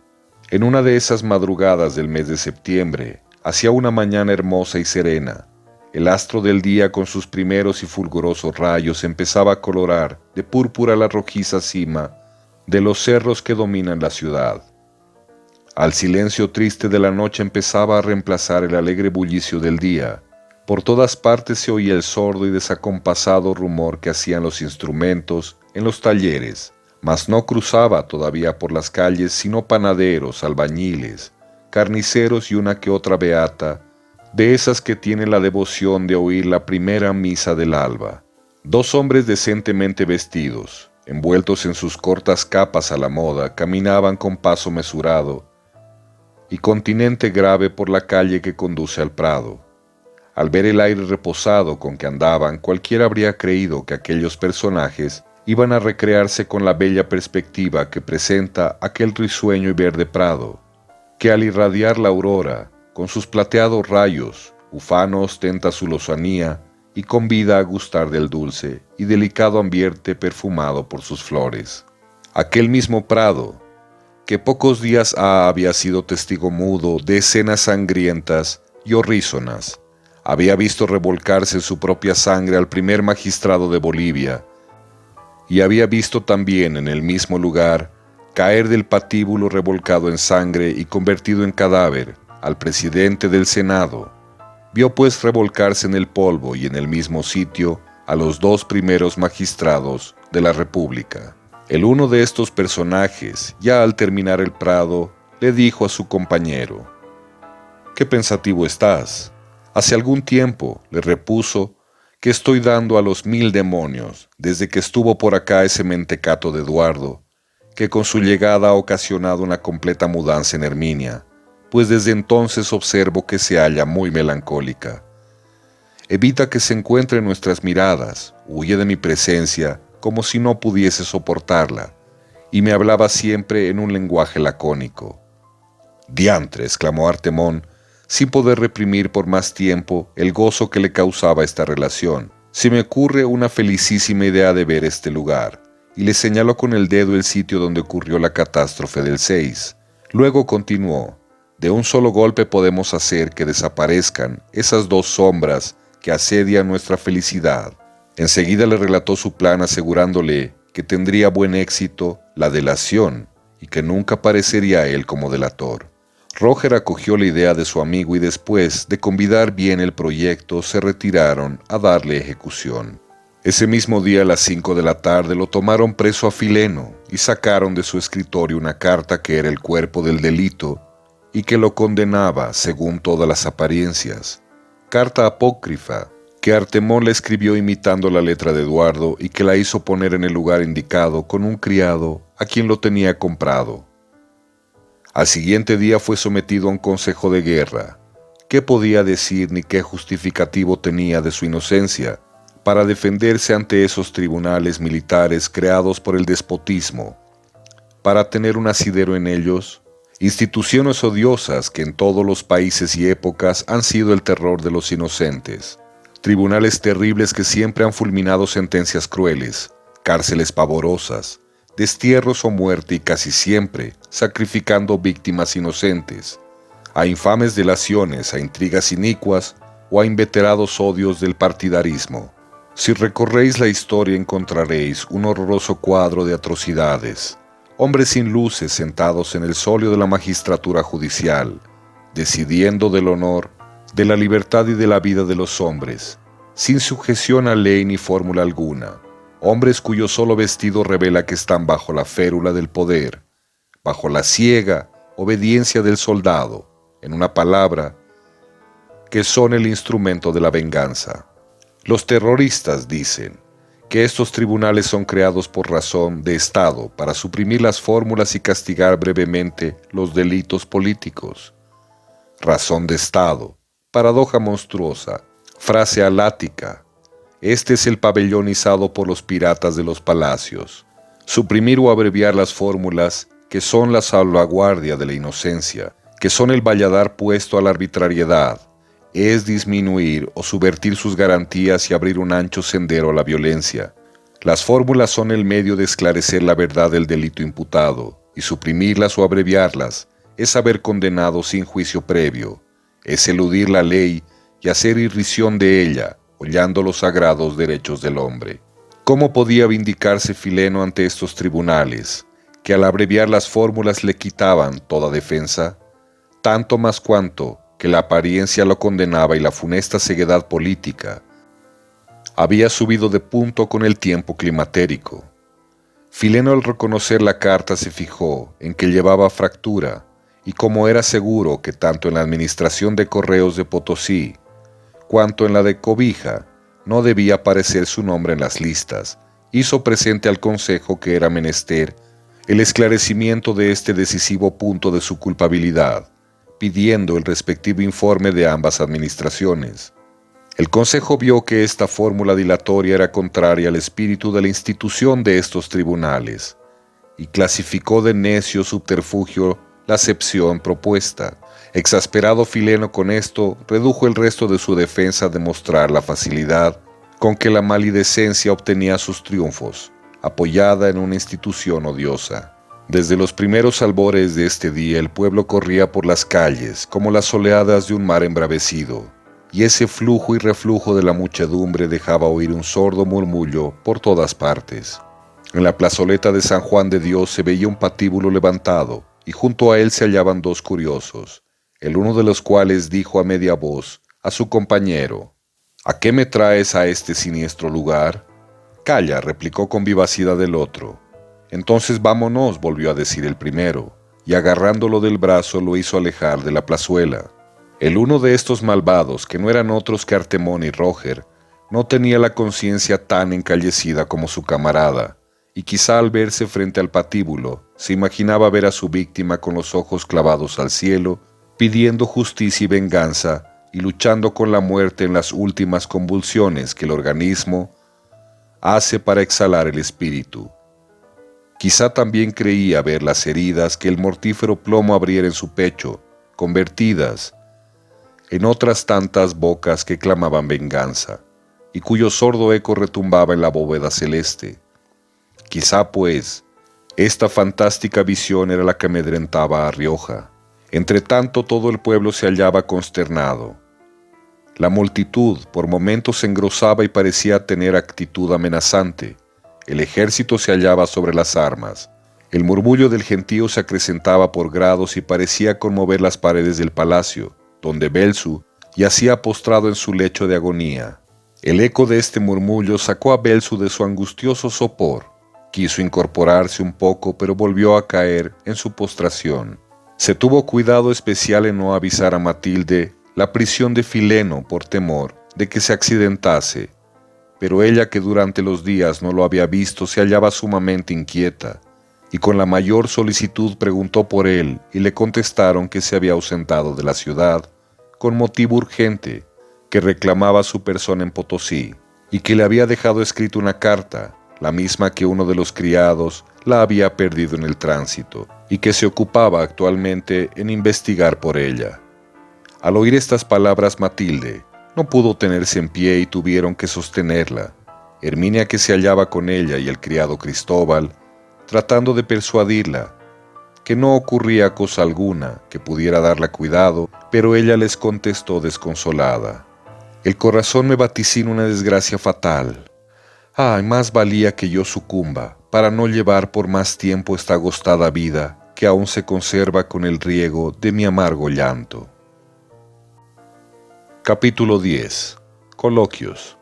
[SPEAKER 1] En una de esas madrugadas del mes de septiembre, hacia una mañana hermosa y serena, el astro del día con sus primeros y fulgurosos rayos empezaba a colorar de púrpura la rojiza cima de los cerros que dominan la ciudad. Al silencio triste de la noche empezaba a reemplazar el alegre bullicio del día. Por todas partes se oía el sordo y desacompasado rumor que hacían los instrumentos en los talleres, mas no cruzaba todavía por las calles sino panaderos, albañiles, carniceros y una que otra beata, de esas que tienen la devoción de oír la primera misa del alba. Dos hombres decentemente vestidos, envueltos en sus cortas capas a la moda, caminaban con paso mesurado y continente grave por la calle que conduce al Prado. Al ver el aire reposado con que andaban, cualquiera habría creído que aquellos personajes iban a recrearse con la bella perspectiva que presenta aquel risueño y verde prado, que al irradiar la aurora, con sus plateados rayos, ufano ostenta su lozanía y convida a gustar del dulce y delicado ambiente perfumado por sus flores. Aquel mismo prado, que pocos días había sido testigo mudo de escenas sangrientas y horrísonas, había visto revolcarse en su propia sangre al primer magistrado de Bolivia, y había visto también en el mismo lugar caer del patíbulo revolcado en sangre y convertido en cadáver al presidente del Senado. Vio pues revolcarse en el polvo y en el mismo sitio a los dos primeros magistrados de la República. El uno de estos personajes, ya al terminar el Prado, le dijo a su compañero: «¿Qué pensativo estás? Hace algún tiempo», le repuso, «que estoy dando a los 1000 demonios, desde que estuvo por acá ese mentecato de Eduardo, que con su llegada ha ocasionado una completa mudanza en Herminia, pues desde entonces observo que se halla muy melancólica. Evita que se encuentre en nuestras miradas, huye de mi presencia como si no pudiese soportarla, y me hablaba siempre en un lenguaje lacónico». «Diantre», exclamó Artemón, sin poder reprimir por más tiempo el gozo que le causaba esta relación. «Se me ocurre una felicísima idea de ver este lugar», y le señaló con el dedo el sitio donde ocurrió la catástrofe del 6. Luego continuó: «De un solo golpe podemos hacer que desaparezcan esas dos sombras que asedian nuestra felicidad». Enseguida le relató su plan asegurándole que tendría buen éxito la delación y que nunca aparecería él como delator. Roger acogió la idea de su amigo y después de convidar bien el proyecto se retiraron a darle ejecución. Ese mismo día a las 5 de la tarde lo tomaron preso a Fileno y sacaron de su escritorio una carta que era el cuerpo del delito y que lo condenaba según todas las apariencias. Carta apócrifa que Artemón le escribió imitando la letra de Eduardo y que la hizo poner en el lugar indicado con un criado a quien lo tenía comprado. Al siguiente día fue sometido a un consejo de guerra. ¿Qué podía decir ni qué justificativo tenía de su inocencia para defenderse ante esos tribunales militares creados por el despotismo, para tener un asidero en ellos? Instituciones odiosas que en todos los países y épocas han sido el terror de los inocentes. Tribunales terribles que siempre han fulminado sentencias crueles, cárceles pavorosas, destierros o muerte y casi siempre sacrificando víctimas inocentes, a infames delaciones, a intrigas inicuas o a inveterados odios del partidarismo. Si recorréis la historia encontraréis un horroroso cuadro de atrocidades, hombres sin luces sentados en el solio de la magistratura judicial, decidiendo del honor, de la libertad y de la vida de los hombres, sin sujeción a ley ni fórmula alguna, hombres cuyo solo vestido revela que están bajo la férula del poder, bajo la ciega obediencia del soldado, en una palabra, que son el instrumento de la venganza. Los terroristas dicen que estos tribunales son creados por razón de Estado para suprimir las fórmulas y castigar brevemente los delitos políticos. Razón de Estado, paradoja monstruosa, frase alática, Este es el pabellón izado por los piratas de los palacios. Suprimir o abreviar las fórmulas que son la salvaguardia de la inocencia, que son el valladar puesto a la arbitrariedad, es disminuir o subvertir sus garantías y abrir un ancho sendero a la violencia. Las fórmulas son el medio de esclarecer la verdad del delito imputado, y suprimirlas o abreviarlas es haber condenado sin juicio previo, es eludir la ley y hacer irrisión de ella, hollando los sagrados derechos del hombre. ¿Cómo podía vindicarse Fileno ante estos tribunales, que al abreviar las fórmulas le quitaban toda defensa? Tanto más cuanto que la apariencia lo condenaba y la funesta ceguedad política había subido de punto con el tiempo climatérico. Fileno, al reconocer la carta, se fijó en que llevaba fractura, y como era seguro que tanto en la administración de correos de Potosí cuanto en la de Cobija no debía aparecer su nombre en las listas, hizo presente al consejo que era menester el esclarecimiento de este decisivo punto de su culpabilidad, pidiendo el respectivo informe de ambas administraciones. El consejo vio que esta fórmula dilatoria era contraria al espíritu de la institución de estos tribunales, y clasificó de necio subterfugio la acepción propuesta. Exasperado Fileno con esto, redujo el resto de su defensa a demostrar la facilidad con que la malidecencia obtenía sus triunfos, apoyada en una institución odiosa. Desde los primeros albores de este día el pueblo corría por las calles como las oleadas de un mar embravecido, y ese flujo y reflujo de la muchedumbre dejaba oír un sordo murmullo por todas partes. En la plazoleta de San Juan de Dios se veía un patíbulo levantado, y junto a él se hallaban dos curiosos, el uno de los cuales dijo a media voz a su compañero: «¿A qué me traes a este siniestro lugar?» «Calla», replicó con vivacidad el otro. «Entonces vámonos», volvió a decir el primero, y agarrándolo del brazo lo hizo alejar de la plazuela. El uno de estos malvados, que no eran otros que Artemón y Roger, no tenía la conciencia tan encallecida como su camarada, y quizá al verse frente al patíbulo, se imaginaba ver a su víctima con los ojos clavados al cielo, pidiendo justicia y venganza, y luchando con la muerte en las últimas convulsiones que el organismo hace para exhalar el espíritu. Quizá también creía ver las heridas que el mortífero plomo abriera en su pecho, convertidas en otras tantas bocas que clamaban venganza, y cuyo sordo eco retumbaba en la bóveda celeste. Quizá, pues, esta fantástica visión era la que amedrentaba a Rioja. Entretanto, todo el pueblo se hallaba consternado. La multitud por momentos se engrosaba y parecía tener actitud amenazante. El ejército se hallaba sobre las armas. El murmullo del gentío se acrecentaba por grados y parecía conmover las paredes del palacio, donde Belsu yacía postrado en su lecho de agonía. El eco de este murmullo sacó a Belsu de su angustioso sopor. Quiso incorporarse un poco, pero volvió a caer en su postración. Se tuvo cuidado especial en no avisar a Matilde la prisión de Fileno por temor de que se accidentase, pero ella, que durante los días no lo había visto, se hallaba sumamente inquieta, y con la mayor solicitud preguntó por él, y le contestaron que se había ausentado de la ciudad con motivo urgente, que reclamaba su persona en Potosí, y que le había dejado escrito una carta, la misma que uno de los criados la había perdido en el tránsito, y que se ocupaba actualmente en investigar por ella. Al oír estas palabras, Matilde no pudo tenerse en pie y tuvieron que sostenerla. Herminia, que se hallaba con ella, y el criado Cristóbal, tratando de persuadirla que no ocurría cosa alguna que pudiera darla cuidado, pero ella les contestó desconsolada: «El corazón me vaticina una desgracia fatal. Ay, más valía que yo sucumba, para no llevar por más tiempo esta agostada vida que aún se conserva con el riego de mi amargo llanto». Capítulo 10. Coloquios.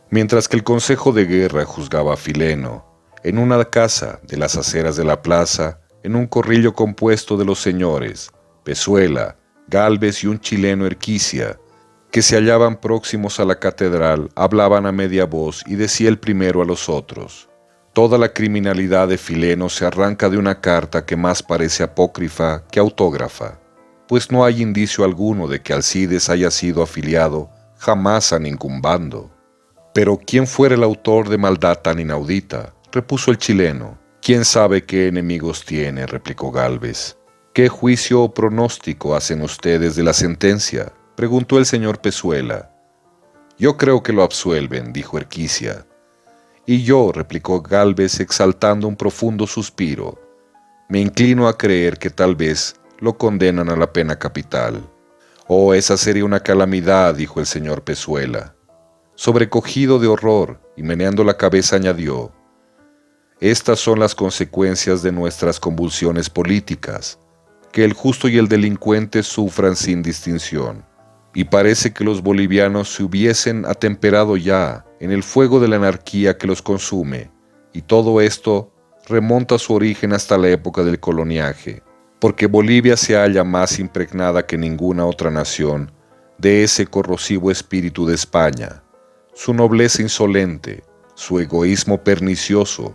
[SPEAKER 1] Mientras que el Consejo de Guerra juzgaba a Fileno, en una casa de las aceras de la plaza, en un corrillo compuesto de los señores Pezuela, Gálvez y un chileno Erquicia, que se hallaban próximos a la catedral, hablaban a media voz y decía el primero a los otros: «Toda la criminalidad de Fileno se arranca de una carta que más parece apócrifa que autógrafa, pues no hay indicio alguno de que Alcides haya sido afiliado jamás a ningún bando. Pero ¿quién fuera el autor de maldad tan inaudita?, repuso el chileno. ¿Quién sabe qué enemigos tiene?, replicó Gálvez. ¿Qué juicio o pronóstico hacen ustedes de la sentencia?, preguntó el señor Pezuela. Yo creo que lo absuelven, dijo Erquicia. Y yo, replicó Gálvez exhaltando un profundo suspiro, me inclino a creer que tal vez lo condenan a la pena capital. Oh, esa sería una calamidad, dijo el señor Pezuela. Sobrecogido de horror y meneando la cabeza añadió, estas son las consecuencias de nuestras convulsiones políticas, que el justo y el delincuente sufran sin distinción. Y parece que los bolivianos se hubiesen atemperado ya en el fuego de la anarquía que los consume, y todo esto remonta su origen hasta la época del coloniaje, porque Bolivia se halla más impregnada que ninguna otra nación de ese corrosivo espíritu de España. Su nobleza insolente, su egoísmo pernicioso,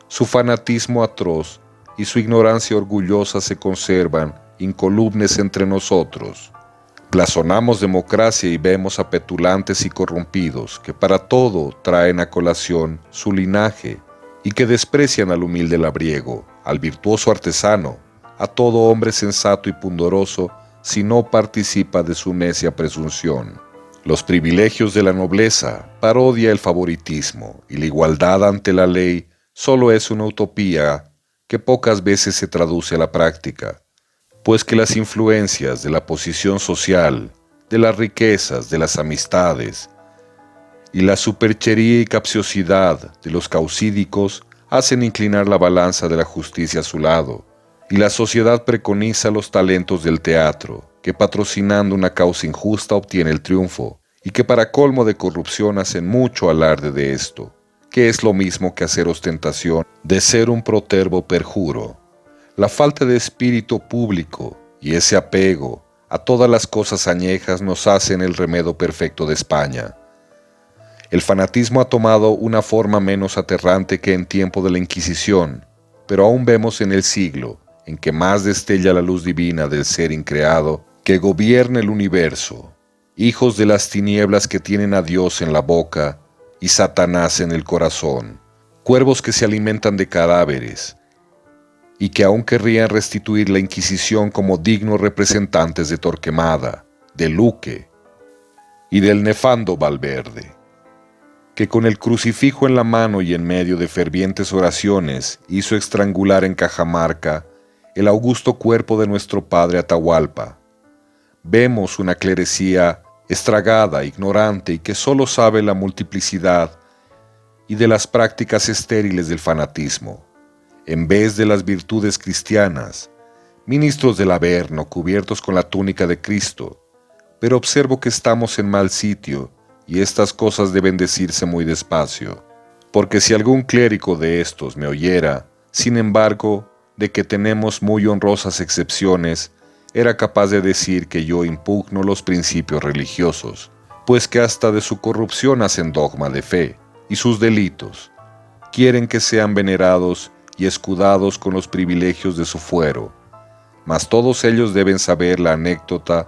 [SPEAKER 1] su fanatismo atroz y su ignorancia orgullosa se conservan incolumnes entre nosotros. Blasonamos democracia y vemos a petulantes y corrompidos que para todo traen a colación su linaje y que desprecian al humilde labriego, al virtuoso artesano, a todo hombre sensato y pundoroso si no participa de su necia presunción. Los privilegios de la nobleza parodia el favoritismo y la igualdad ante la ley solo es una utopía que pocas veces se traduce a la práctica, pues que las influencias de la posición social, de las riquezas, de las amistades y la superchería y capciosidad de los caucídicos hacen inclinar la balanza de la justicia a su lado, y la sociedad preconiza los talentos del teatro, que patrocinando una causa injusta obtiene el triunfo, y que para colmo de corrupción hacen mucho alarde de esto, que es lo mismo que hacer ostentación de ser un protervo perjuro. La falta de espíritu público y ese apego a todas las cosas añejas nos hacen el remedio perfecto de España. El fanatismo ha tomado una forma menos aterrante que en tiempo de la Inquisición, pero aún vemos en el siglo en que más destella la luz divina del ser increado que gobierna el universo, hijos de las tinieblas que tienen a Dios en la boca y Satanás en el corazón, cuervos que se alimentan de cadáveres y que aún querrían restituir la Inquisición como dignos representantes de Torquemada, de Luque y del nefando Valverde, que con el crucifijo en la mano y en medio de fervientes oraciones hizo estrangular en Cajamarca el augusto cuerpo de nuestro padre Atahualpa. Vemos una clerecía estragada, ignorante y que solo sabe la multiplicidad y de las prácticas estériles del fanatismo, en vez de las virtudes cristianas, ministros del Averno cubiertos con la túnica de Cristo. Pero observo que estamos en mal sitio y estas cosas deben decirse muy despacio, porque si algún clérigo de estos me oyera, sin embargo, de que tenemos muy honrosas excepciones, era capaz de decir que yo impugno los principios religiosos, pues que hasta de su corrupción hacen dogma de fe, y sus delitos quieren que sean venerados y escudados con los privilegios de su fuero. Mas todos ellos deben saber la anécdota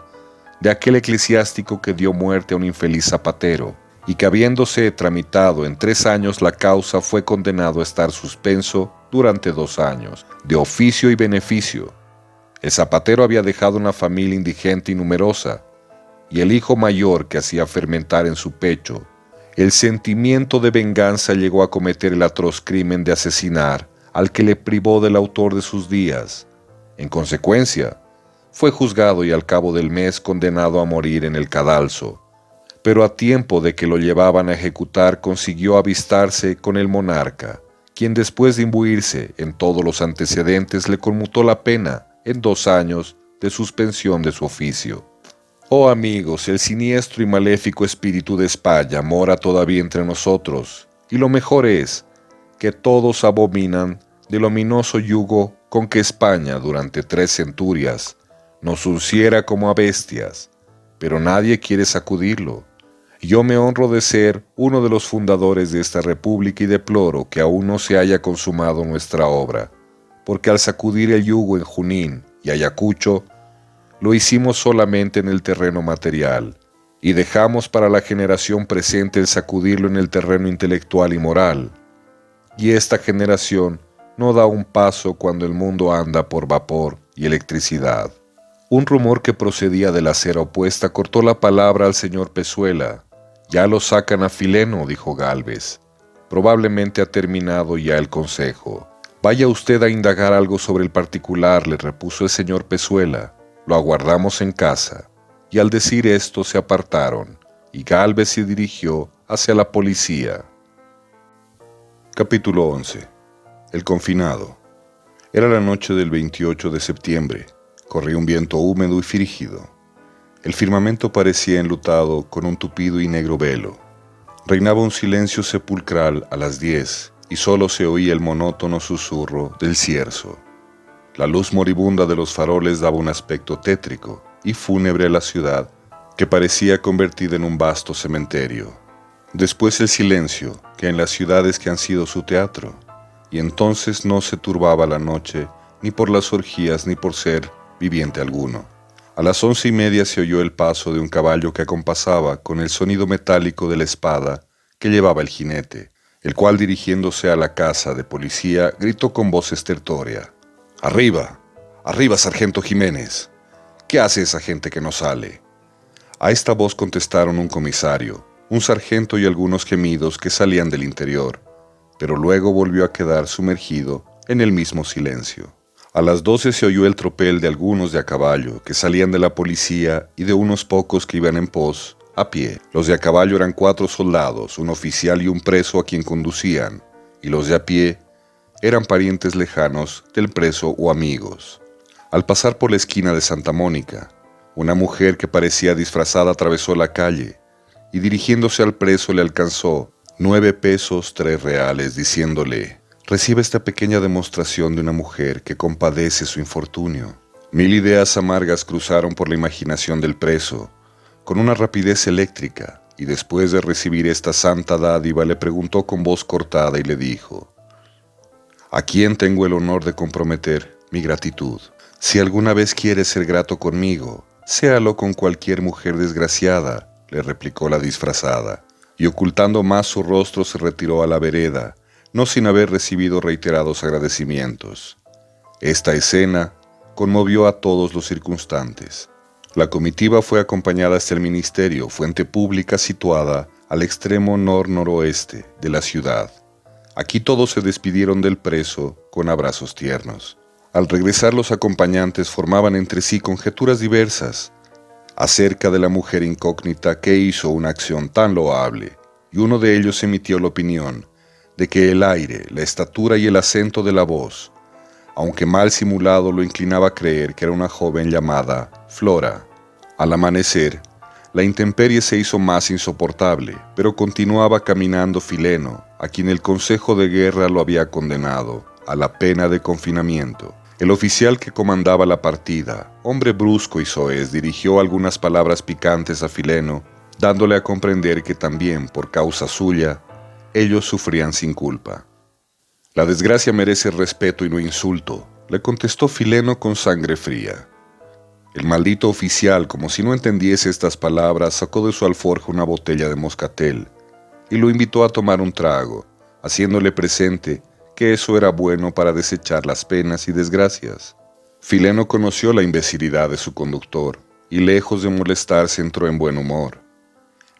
[SPEAKER 1] de aquel eclesiástico que dio muerte a un infeliz zapatero, y que habiéndose tramitado en 3 años la causa fue condenado a estar suspenso durante 2 años, de oficio y beneficio. El zapatero había dejado una familia indigente y numerosa, y el hijo mayor que hacía fermentar en su pecho el sentimiento de venganza llegó a cometer el atroz crimen de asesinar al que le privó del autor de sus días. En consecuencia, fue juzgado y al cabo del mes condenado a morir en el cadalso, pero a tiempo de que lo llevaban a ejecutar consiguió avistarse con el monarca, quien después de imbuirse en todos los antecedentes le conmutó la pena en 2 años de suspensión de su oficio. Oh amigos, el siniestro y maléfico espíritu de España mora todavía entre nosotros, y lo mejor es que todos abominan del ominoso yugo con que España durante 3 centurias nos unciera como a bestias, pero nadie quiere sacudirlo. Yo me honro de ser uno de los fundadores de esta república y deploro que aún no se haya consumado nuestra obra, porque al sacudir el yugo en Junín y Ayacucho, lo hicimos solamente en el terreno material, y dejamos para la generación presente el sacudirlo en el terreno intelectual y moral. Y esta generación no da un paso cuando el mundo anda por vapor y electricidad. Un rumor que procedía de la acera opuesta cortó la palabra al señor Pezuela. «Ya lo sacan a Fileno», dijo Gálvez. «Probablemente ha terminado ya el consejo». «Vaya usted a indagar algo sobre el particular», le repuso el señor Pezuela. «Lo aguardamos en casa». Y al decir esto se apartaron, y Gálvez se dirigió hacia la policía. Capítulo 11. El confinado. Era la noche del 28 de septiembre. Corría un viento húmedo y frígido. El firmamento parecía enlutado con un tupido y negro velo. Reinaba un silencio sepulcral a las 10 y solo se oía el monótono susurro del cierzo. La luz moribunda de los faroles daba un aspecto tétrico y fúnebre a la ciudad, que parecía convertida en un vasto cementerio. Después el silencio, que en las ciudades que han sido su teatro, y entonces no se turbaba la noche, ni por las orgías, ni por ser viviente alguno. A las 11:30 se oyó el paso de un caballo que acompasaba con el sonido metálico de la espada que llevaba el jinete, el cual, dirigiéndose a la casa de policía, gritó con voz estertórea: «¡Arriba! ¡Arriba, sargento Jiménez! ¿Qué hace esa gente que no sale?». A esta voz contestaron un comisario, un sargento y algunos gemidos que salían del interior, pero luego volvió a quedar sumergido en el mismo silencio. A las 12 se oyó el tropel de algunos de a caballo que salían de la policía y de unos pocos que iban en pos, a pie. Los de a caballo eran 4 soldados, un oficial y un preso a quien conducían, y los de a pie eran parientes lejanos del preso o amigos. Al pasar por la esquina de Santa Mónica, una mujer que parecía disfrazada atravesó la calle y dirigiéndose al preso le alcanzó 9 pesos 3 reales, diciéndole: «Recibe esta pequeña demostración de una mujer que compadece su infortunio». 1000 ideas amargas cruzaron por la imaginación del preso, con una rapidez eléctrica, y después de recibir esta santa dádiva le preguntó con voz cortada y le dijo: «¿A quién tengo el honor de comprometer mi gratitud? Si alguna vez quieres ser grato conmigo, séalo con cualquier mujer desgraciada», le replicó la disfrazada, y ocultando más su rostro se retiró a la vereda, no sin haber recibido reiterados agradecimientos. Esta escena conmovió a todos los circunstantes. La comitiva fue acompañada hasta el ministerio, fuente pública situada al extremo nor-noroeste de la ciudad. Aquí todos se despidieron del preso con abrazos tiernos. Al regresar los acompañantes formaban entre sí conjeturas diversas acerca de la mujer incógnita que hizo una acción tan loable, y uno de ellos emitió la opinión de que el aire, la estatura y el acento de la voz, aunque mal simulado, lo inclinaba a creer que era una joven llamada Flora. Al amanecer, la intemperie se hizo más insoportable, pero continuaba caminando Fileno, a quien el Consejo de Guerra lo había condenado a la pena de confinamiento. El oficial que comandaba la partida, hombre brusco y soez, dirigió algunas palabras picantes a Fileno, dándole a comprender que también, por causa suya, ellos sufrían sin culpa. «La desgracia merece respeto y no insulto», le contestó Fileno con sangre fría. El maldito oficial, como si no entendiese estas palabras, sacó de su alforja una botella de moscatel y lo invitó a tomar un trago, haciéndole presente que eso era bueno para desechar las penas y desgracias. Fileno conoció la imbecilidad de su conductor y, lejos de molestarse, entró en buen humor.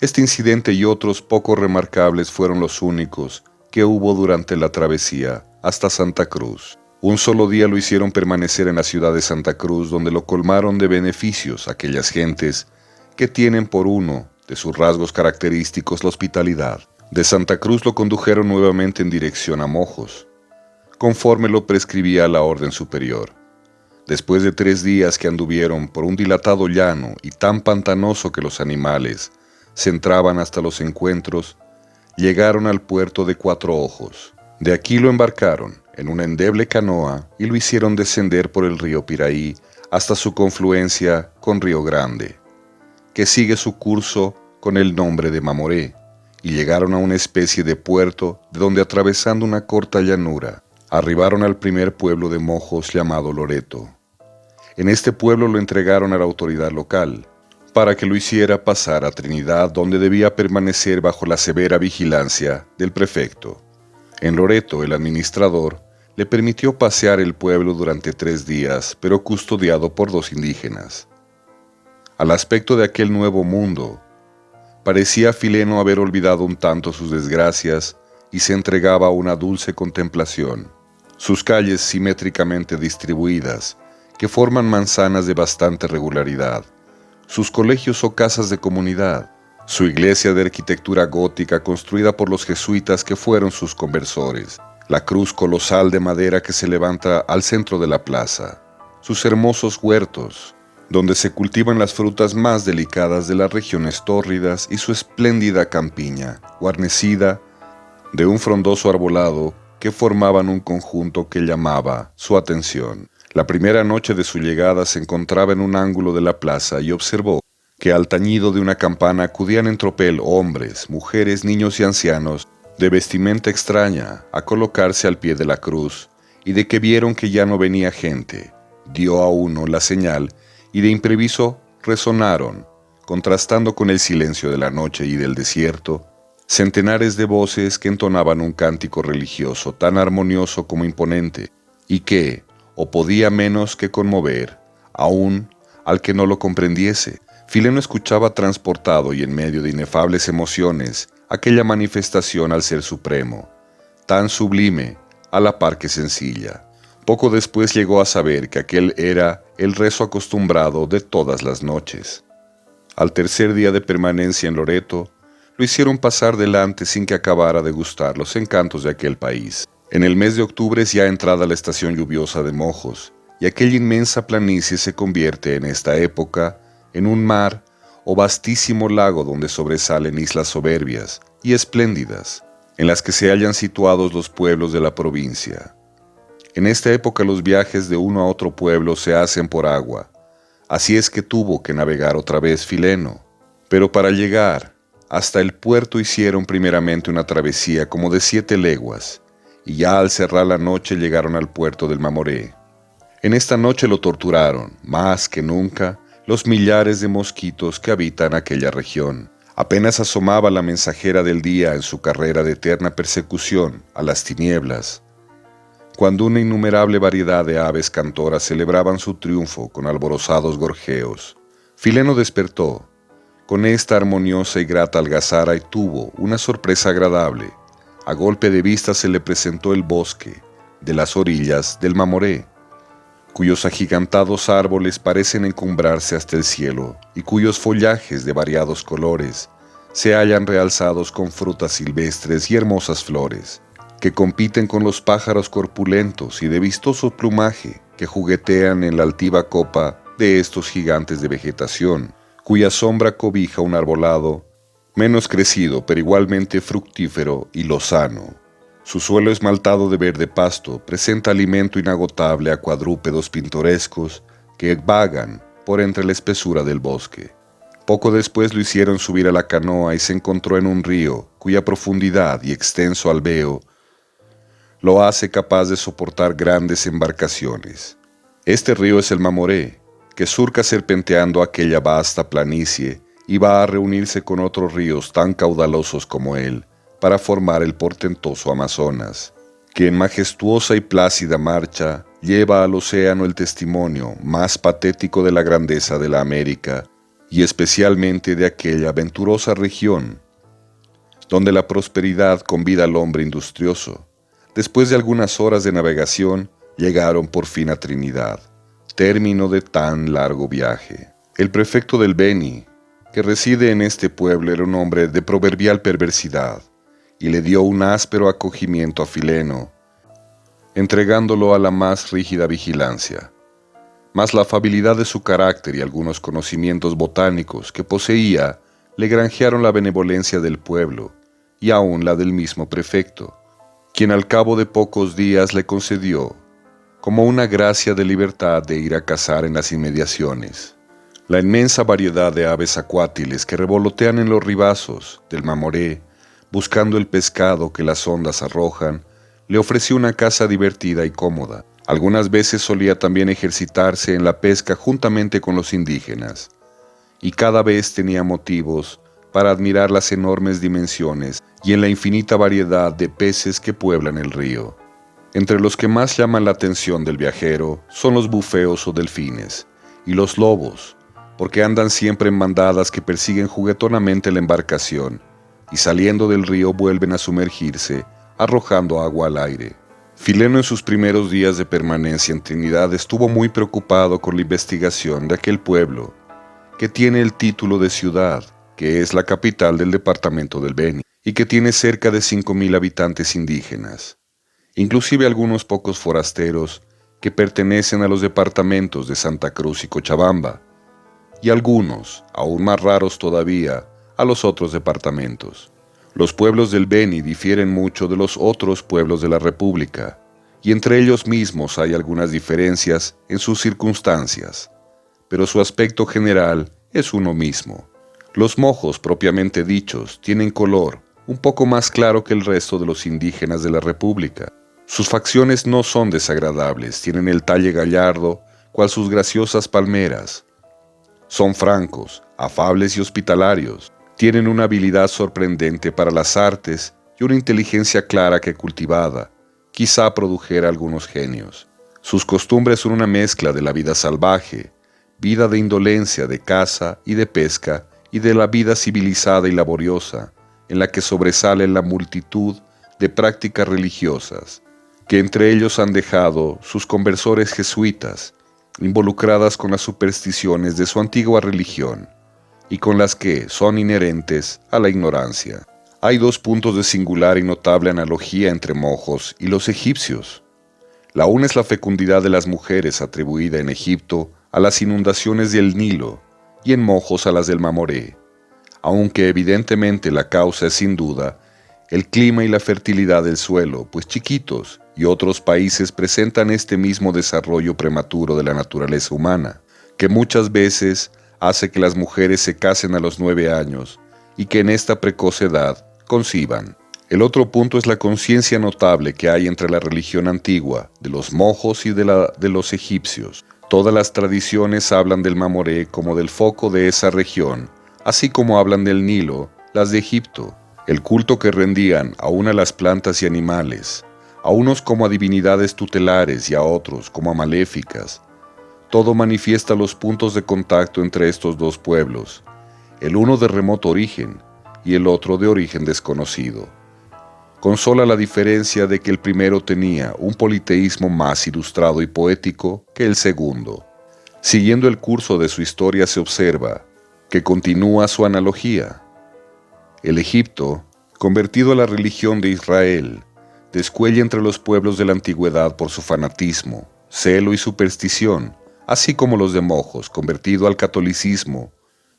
[SPEAKER 1] Este incidente y otros poco remarcables fueron los únicos que hubo durante la travesía hasta Santa Cruz. Un solo día lo hicieron permanecer en la ciudad de Santa Cruz, donde lo colmaron de beneficios aquellas gentes que tienen por uno de sus rasgos característicos la hospitalidad. De Santa Cruz lo condujeron nuevamente en dirección a Mojos, conforme lo prescribía la orden superior. Después de 3 días que anduvieron por un dilatado llano y tan pantanoso que los animales se entraban hasta los encuentros, llegaron al puerto de 4 Ojos. De aquí lo embarcaron en una endeble canoa y lo hicieron descender por el río Piraí hasta su confluencia con Río Grande, que sigue su curso con el nombre de Mamoré, y llegaron a una especie de puerto de donde, atravesando una corta llanura, arribaron al primer pueblo de Mojos llamado Loreto. En este pueblo lo entregaron a la autoridad local, para que lo hiciera pasar a Trinidad, donde debía permanecer bajo la severa vigilancia del prefecto. En Loreto, el administrador le permitió pasear el pueblo durante 3 días, pero custodiado por 2 indígenas. Al aspecto de aquel nuevo mundo, parecía Fileno haber olvidado un tanto sus desgracias y se entregaba a una dulce contemplación. Sus calles simétricamente distribuidas, que forman manzanas de bastante regularidad, sus colegios o casas de comunidad, su iglesia de arquitectura gótica construida por los jesuitas que fueron sus conversores, la cruz colosal de madera que se levanta al centro de la plaza, sus hermosos huertos, donde se cultivan las frutas más delicadas de las regiones tórridas y su espléndida campiña, guarnecida de un frondoso arbolado que formaban un conjunto que llamaba su atención. La primera noche de su llegada se encontraba en un ángulo de la plaza y observó que al tañido de una campana acudían en tropel hombres, mujeres, niños y ancianos de vestimenta extraña a colocarse al pie de la cruz, y de que vieron que ya no venía gente, dio a uno la señal y de impreviso resonaron, contrastando con el silencio de la noche y del desierto, centenares de voces que entonaban un cántico religioso tan armonioso como imponente, y que, o podía menos que conmover, aún al que no lo comprendiese. Fileno escuchaba transportado y en medio de inefables emociones aquella manifestación al Ser Supremo, tan sublime a la par que sencilla. Poco después llegó a saber que aquel era el rezo acostumbrado de todas las noches. Al tercer día de permanencia en Loreto, lo hicieron pasar delante sin que acabara de gustar los encantos de aquel país. En el mes de octubre es ya entrada la estación lluviosa de mojos, y aquella inmensa planicie se convierte en esta época en un mar o vastísimo lago donde sobresalen islas soberbias y espléndidas, en las que se hallan situados los pueblos de la provincia. En esta época los viajes de uno a otro pueblo se hacen por agua, así es que tuvo que navegar otra vez Fileno, pero para llegar hasta el puerto hicieron primeramente una travesía como de 7 leguas, y ya al cerrar la noche llegaron al puerto del Mamoré. En esta noche lo torturaron, más que nunca, los millares de mosquitos que habitan aquella región. Apenas asomaba la mensajera del día en su carrera de eterna persecución a las tinieblas, cuando una innumerable variedad de aves cantoras celebraban su triunfo con alborozados gorjeos. Fileno despertó con esta armoniosa y grata algazara y tuvo una sorpresa agradable. A golpe de vista se le presentó el bosque de las orillas del Mamoré, cuyos agigantados árboles parecen encumbrarse hasta el cielo y cuyos follajes de variados colores se hallan realzados con frutas silvestres y hermosas flores, que compiten con los pájaros corpulentos y de vistoso plumaje que juguetean en la altiva copa de estos gigantes de vegetación, cuya sombra cobija un arbolado menos crecido pero igualmente fructífero y lozano. Su suelo esmaltado de verde pasto presenta alimento inagotable a cuadrúpedos pintorescos que vagan por entre la espesura del bosque. Poco después lo hicieron subir a la canoa y se encontró en un río cuya profundidad y extenso alveo lo hace capaz de soportar grandes embarcaciones. Este río es el Mamoré, que surca serpenteando aquella vasta planicie y va a reunirse con otros ríos tan caudalosos como él para formar el portentoso Amazonas, que en majestuosa y plácida marcha lleva al océano el testimonio más patético de la grandeza de la América y especialmente de aquella venturosa región donde la prosperidad convida al hombre industrioso. Después de algunas horas de navegación, llegaron por fin a Trinidad, término de tan largo viaje. El prefecto del Beni, que reside en este pueblo, era un hombre de proverbial perversidad, y le dio un áspero acogimiento a Fileno, entregándolo a la más rígida vigilancia. Mas la afabilidad de su carácter y algunos conocimientos botánicos que poseía le granjearon la benevolencia del pueblo, y aún la del mismo prefecto, quien al cabo de pocos días le concedió, como una gracia de libertad, de ir a cazar en las inmediaciones. La inmensa variedad de aves acuátiles que revolotean en los ribazos del Mamoré, buscando el pescado que las ondas arrojan, le ofreció una caza divertida y cómoda. Algunas veces solía también ejercitarse en la pesca juntamente con los indígenas, y cada vez tenía motivos para admirar las enormes dimensiones y en la infinita variedad de peces que pueblan el río. Entre los que más llaman la atención del viajero son los bufeos o delfines, y los lobos, porque andan siempre en bandadas que persiguen juguetonamente la embarcación, y saliendo del río vuelven a sumergirse, arrojando agua al aire. Fileno en sus primeros días de permanencia en Trinidad estuvo muy preocupado con la investigación de aquel pueblo, que tiene el título de ciudad, que es la capital del departamento del Beni, y que tiene cerca de 5.000 habitantes indígenas, inclusive algunos pocos forasteros que pertenecen a los departamentos de Santa Cruz y Cochabamba, y algunos, aún más raros todavía, a los otros departamentos. Los pueblos del Beni difieren mucho de los otros pueblos de la República, y entre ellos mismos hay algunas diferencias en sus circunstancias, pero su aspecto general es uno mismo. Los mojos propiamente dichos tienen color un poco más claro que el resto de los indígenas de la República. Sus facciones no son desagradables, tienen el talle gallardo, cual sus graciosas palmeras. Son francos, afables y hospitalarios, tienen una habilidad sorprendente para las artes y una inteligencia clara que cultivada, quizá produjera algunos genios. Sus costumbres son una mezcla de la vida salvaje, vida de indolencia, de caza y de pesca, y de la vida civilizada y laboriosa, en la que sobresale la multitud de prácticas religiosas, que entre ellos han dejado sus conversores jesuitas, involucradas con las supersticiones de su antigua religión, y con las que son inherentes a la ignorancia. Hay dos puntos de singular y notable analogía entre mojos y los egipcios. La una es la fecundidad de las mujeres atribuida en Egipto a las inundaciones del Nilo y en mojos a las del Mamoré, aunque evidentemente la causa es sin duda el clima y la fertilidad del suelo, pues chiquitos y otros países presentan este mismo desarrollo prematuro de la naturaleza humana, que muchas veces hace que las mujeres se casen a los 9 años y que en esta precoz edad conciban. El otro punto es la conciencia notable que hay entre la religión antigua, de los mojos y de los egipcios. Todas las tradiciones hablan del Mamoré como del foco de esa región, así como hablan del Nilo, las de Egipto. El culto que rendían aún a las plantas y animales, a unos como a divinidades tutelares y a otros como a maléficas. Todo manifiesta los puntos de contacto entre estos dos pueblos, el uno de remoto origen y el otro de origen desconocido. Consola la diferencia de que el primero tenía un politeísmo más ilustrado y poético que el segundo. Siguiendo el curso de su historia se observa que continúa su analogía. El Egipto, convertido a la religión de Israel, descuella entre los pueblos de la antigüedad por su fanatismo, celo y superstición, así como los de Mojos, convertido al catolicismo,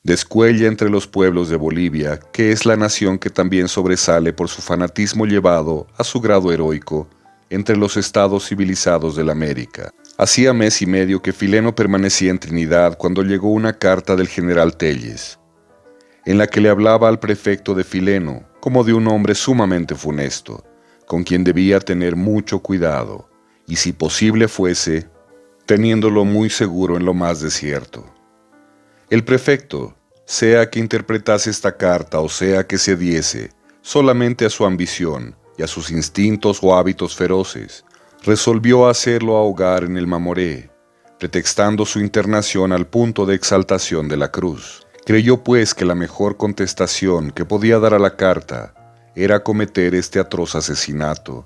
[SPEAKER 1] descuella entre los pueblos de Bolivia, que es la nación que también sobresale por su fanatismo llevado a su grado heroico entre los estados civilizados de la América. Hacía mes y medio que Fileno permanecía en Trinidad cuando llegó una carta del general Telles, en la que le hablaba al prefecto de Fileno como de un hombre sumamente funesto, con quien debía tener mucho cuidado, y si posible fuese, teniéndolo muy seguro en lo más desierto. El prefecto, sea que interpretase esta carta o sea que cediese solamente a su ambición y a sus instintos o hábitos feroces, resolvió hacerlo ahogar en el Mamoré, pretextando su internación al punto de exaltación de la cruz. Creyó pues que la mejor contestación que podía dar a la carta era cometer este atroz asesinato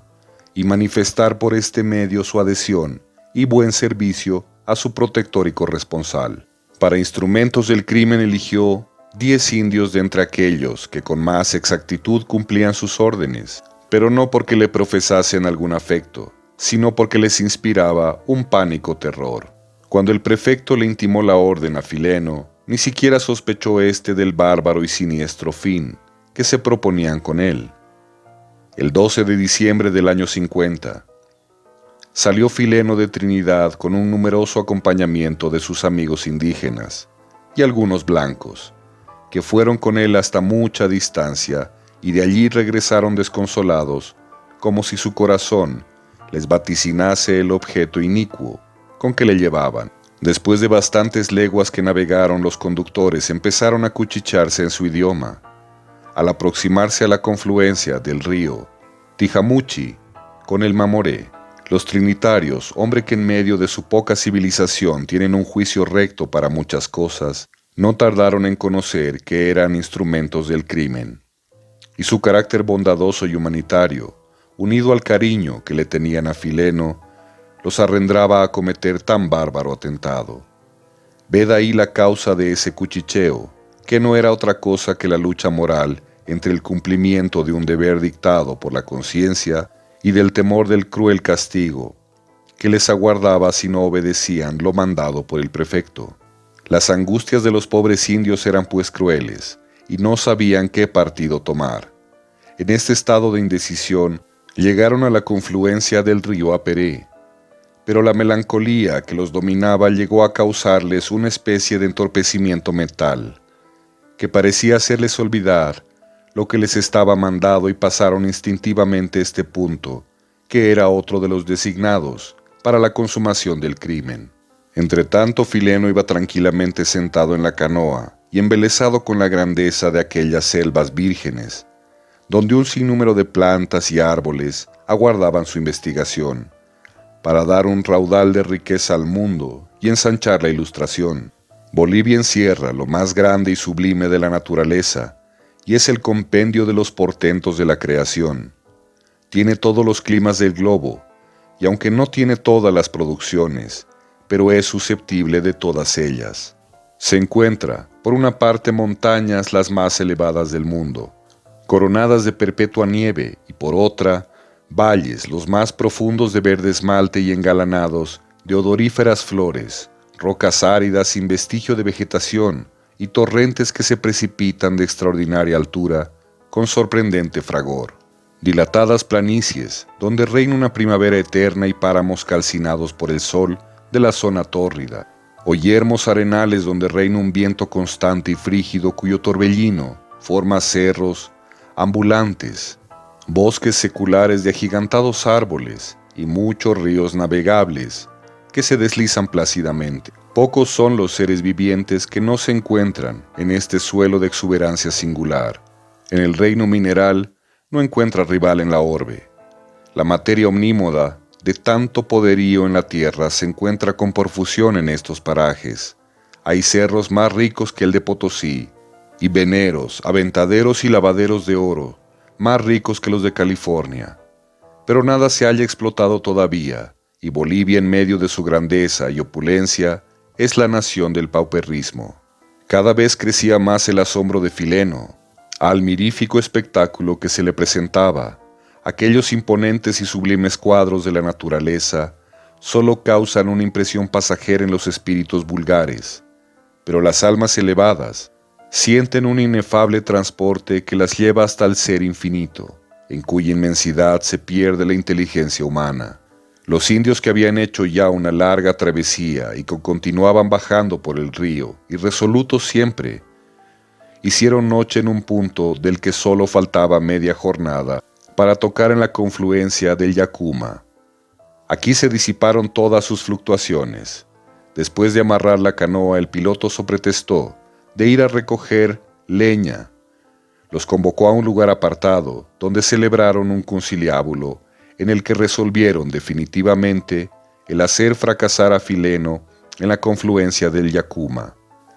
[SPEAKER 1] y manifestar por este medio su adhesión y buen servicio a su protector y corresponsal. Para instrumentos del crimen eligió 10 indios de entre aquellos que con más exactitud cumplían sus órdenes, pero no porque le profesasen algún afecto, sino porque les inspiraba un pánico terror. Cuando el prefecto le intimó la orden a Fileno, ni siquiera sospechó éste del bárbaro y siniestro fin que se proponían con él. El 12 de diciembre del año 50, salió Fileno de Trinidad con un numeroso acompañamiento de sus amigos indígenas y algunos blancos, que fueron con él hasta mucha distancia y de allí regresaron desconsolados, como si su corazón les vaticinase el objeto inicuo con que le llevaban. Después de bastantes leguas que navegaron, los conductores empezaron a cuchichearse en su idioma. Al aproximarse a la confluencia del río Tijamuchi con el Mamoré, los trinitarios, hombre que en medio de su poca civilización tienen un juicio recto para muchas cosas, no tardaron en conocer que eran instrumentos del crimen. Y su carácter bondadoso y humanitario, unido al cariño que le tenían a Fileno, los arrendraba a cometer tan bárbaro atentado. Ved ahí la causa de ese cuchicheo, que no era otra cosa que la lucha moral entre el cumplimiento de un deber dictado por la conciencia y del temor del cruel castigo que les aguardaba si no obedecían lo mandado por el prefecto. Las angustias de los pobres indios eran pues crueles, y no sabían qué partido tomar. En este estado de indecisión, llegaron a la confluencia del río Aperé, pero la melancolía que los dominaba llegó a causarles una especie de entorpecimiento mental, que parecía hacerles olvidar lo que les estaba mandado y pasaron instintivamente este punto, que era otro de los designados para la consumación del crimen. Entretanto, Fileno iba tranquilamente sentado en la canoa y embelesado con la grandeza de aquellas selvas vírgenes, donde un sinnúmero de plantas y árboles aguardaban su investigación, para dar un raudal de riqueza al mundo y ensanchar la ilustración. Bolivia encierra lo más grande y sublime de la naturaleza, y es el compendio de los portentos de la creación. Tiene todos los climas del globo, y aunque no tiene todas las producciones, pero es susceptible de todas ellas. Se encuentra, por una parte, montañas las más elevadas del mundo, coronadas de perpetua nieve, y por otra, valles los más profundos de verde esmalte y engalanados de odoríferas flores, rocas áridas sin vestigio de vegetación y torrentes que se precipitan de extraordinaria altura con sorprendente fragor. Dilatadas planicies, donde reina una primavera eterna y páramos calcinados por el sol de la zona tórrida, o yermos arenales donde reina un viento constante y frígido cuyo torbellino forma cerros ambulantes, bosques seculares de agigantados árboles y muchos ríos navegables que se deslizan plácidamente. Pocos son los seres vivientes que no se encuentran en este suelo de exuberancia singular. En el reino mineral no encuentra rival en la orbe. La materia omnímoda de tanto poderío en la tierra se encuentra con profusión en estos parajes. Hay cerros más ricos que el de Potosí, y veneros, aventaderos y lavaderos de oro, más ricos que los de California. Pero nada se haya explotado todavía, y Bolivia en medio de su grandeza y opulencia es la nación del pauperismo. Cada vez crecía más el asombro de Fileno al mirífico espectáculo que se le presentaba. Aquellos imponentes y sublimes cuadros de la naturaleza solo causan una impresión pasajera en los espíritus vulgares, pero las almas elevadas sienten un inefable transporte que las lleva hasta el ser infinito, en cuya inmensidad se pierde la inteligencia humana. Los indios que habían hecho ya una larga travesía y que continuaban bajando por el río, irresolutos siempre, hicieron noche en un punto del que solo faltaba media jornada para tocar en la confluencia del Yacuma. Aquí se disiparon todas sus fluctuaciones. Después de amarrar la canoa, el piloto pretextó de ir a recoger leña. Los convocó a un lugar apartado, donde celebraron un conciliábulo, en el que resolvieron definitivamente el hacer fracasar a Fileno en la confluencia del Yacuma.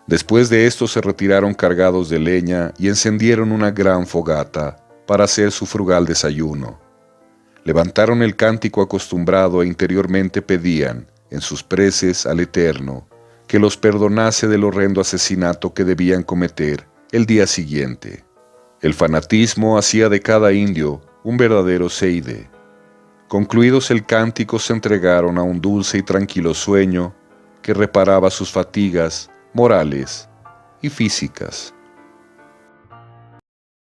[SPEAKER 1] Después de esto se retiraron cargados de leña y encendieron una gran fogata para hacer su frugal desayuno. Levantaron el cántico acostumbrado e interiormente pedían, en sus preces al Eterno, que los perdonase del horrendo asesinato que debían cometer el día siguiente. El fanatismo hacía de cada indio un verdadero seide. Concluidos el cántico, se entregaron a un dulce y tranquilo sueño que reparaba sus fatigas morales y físicas.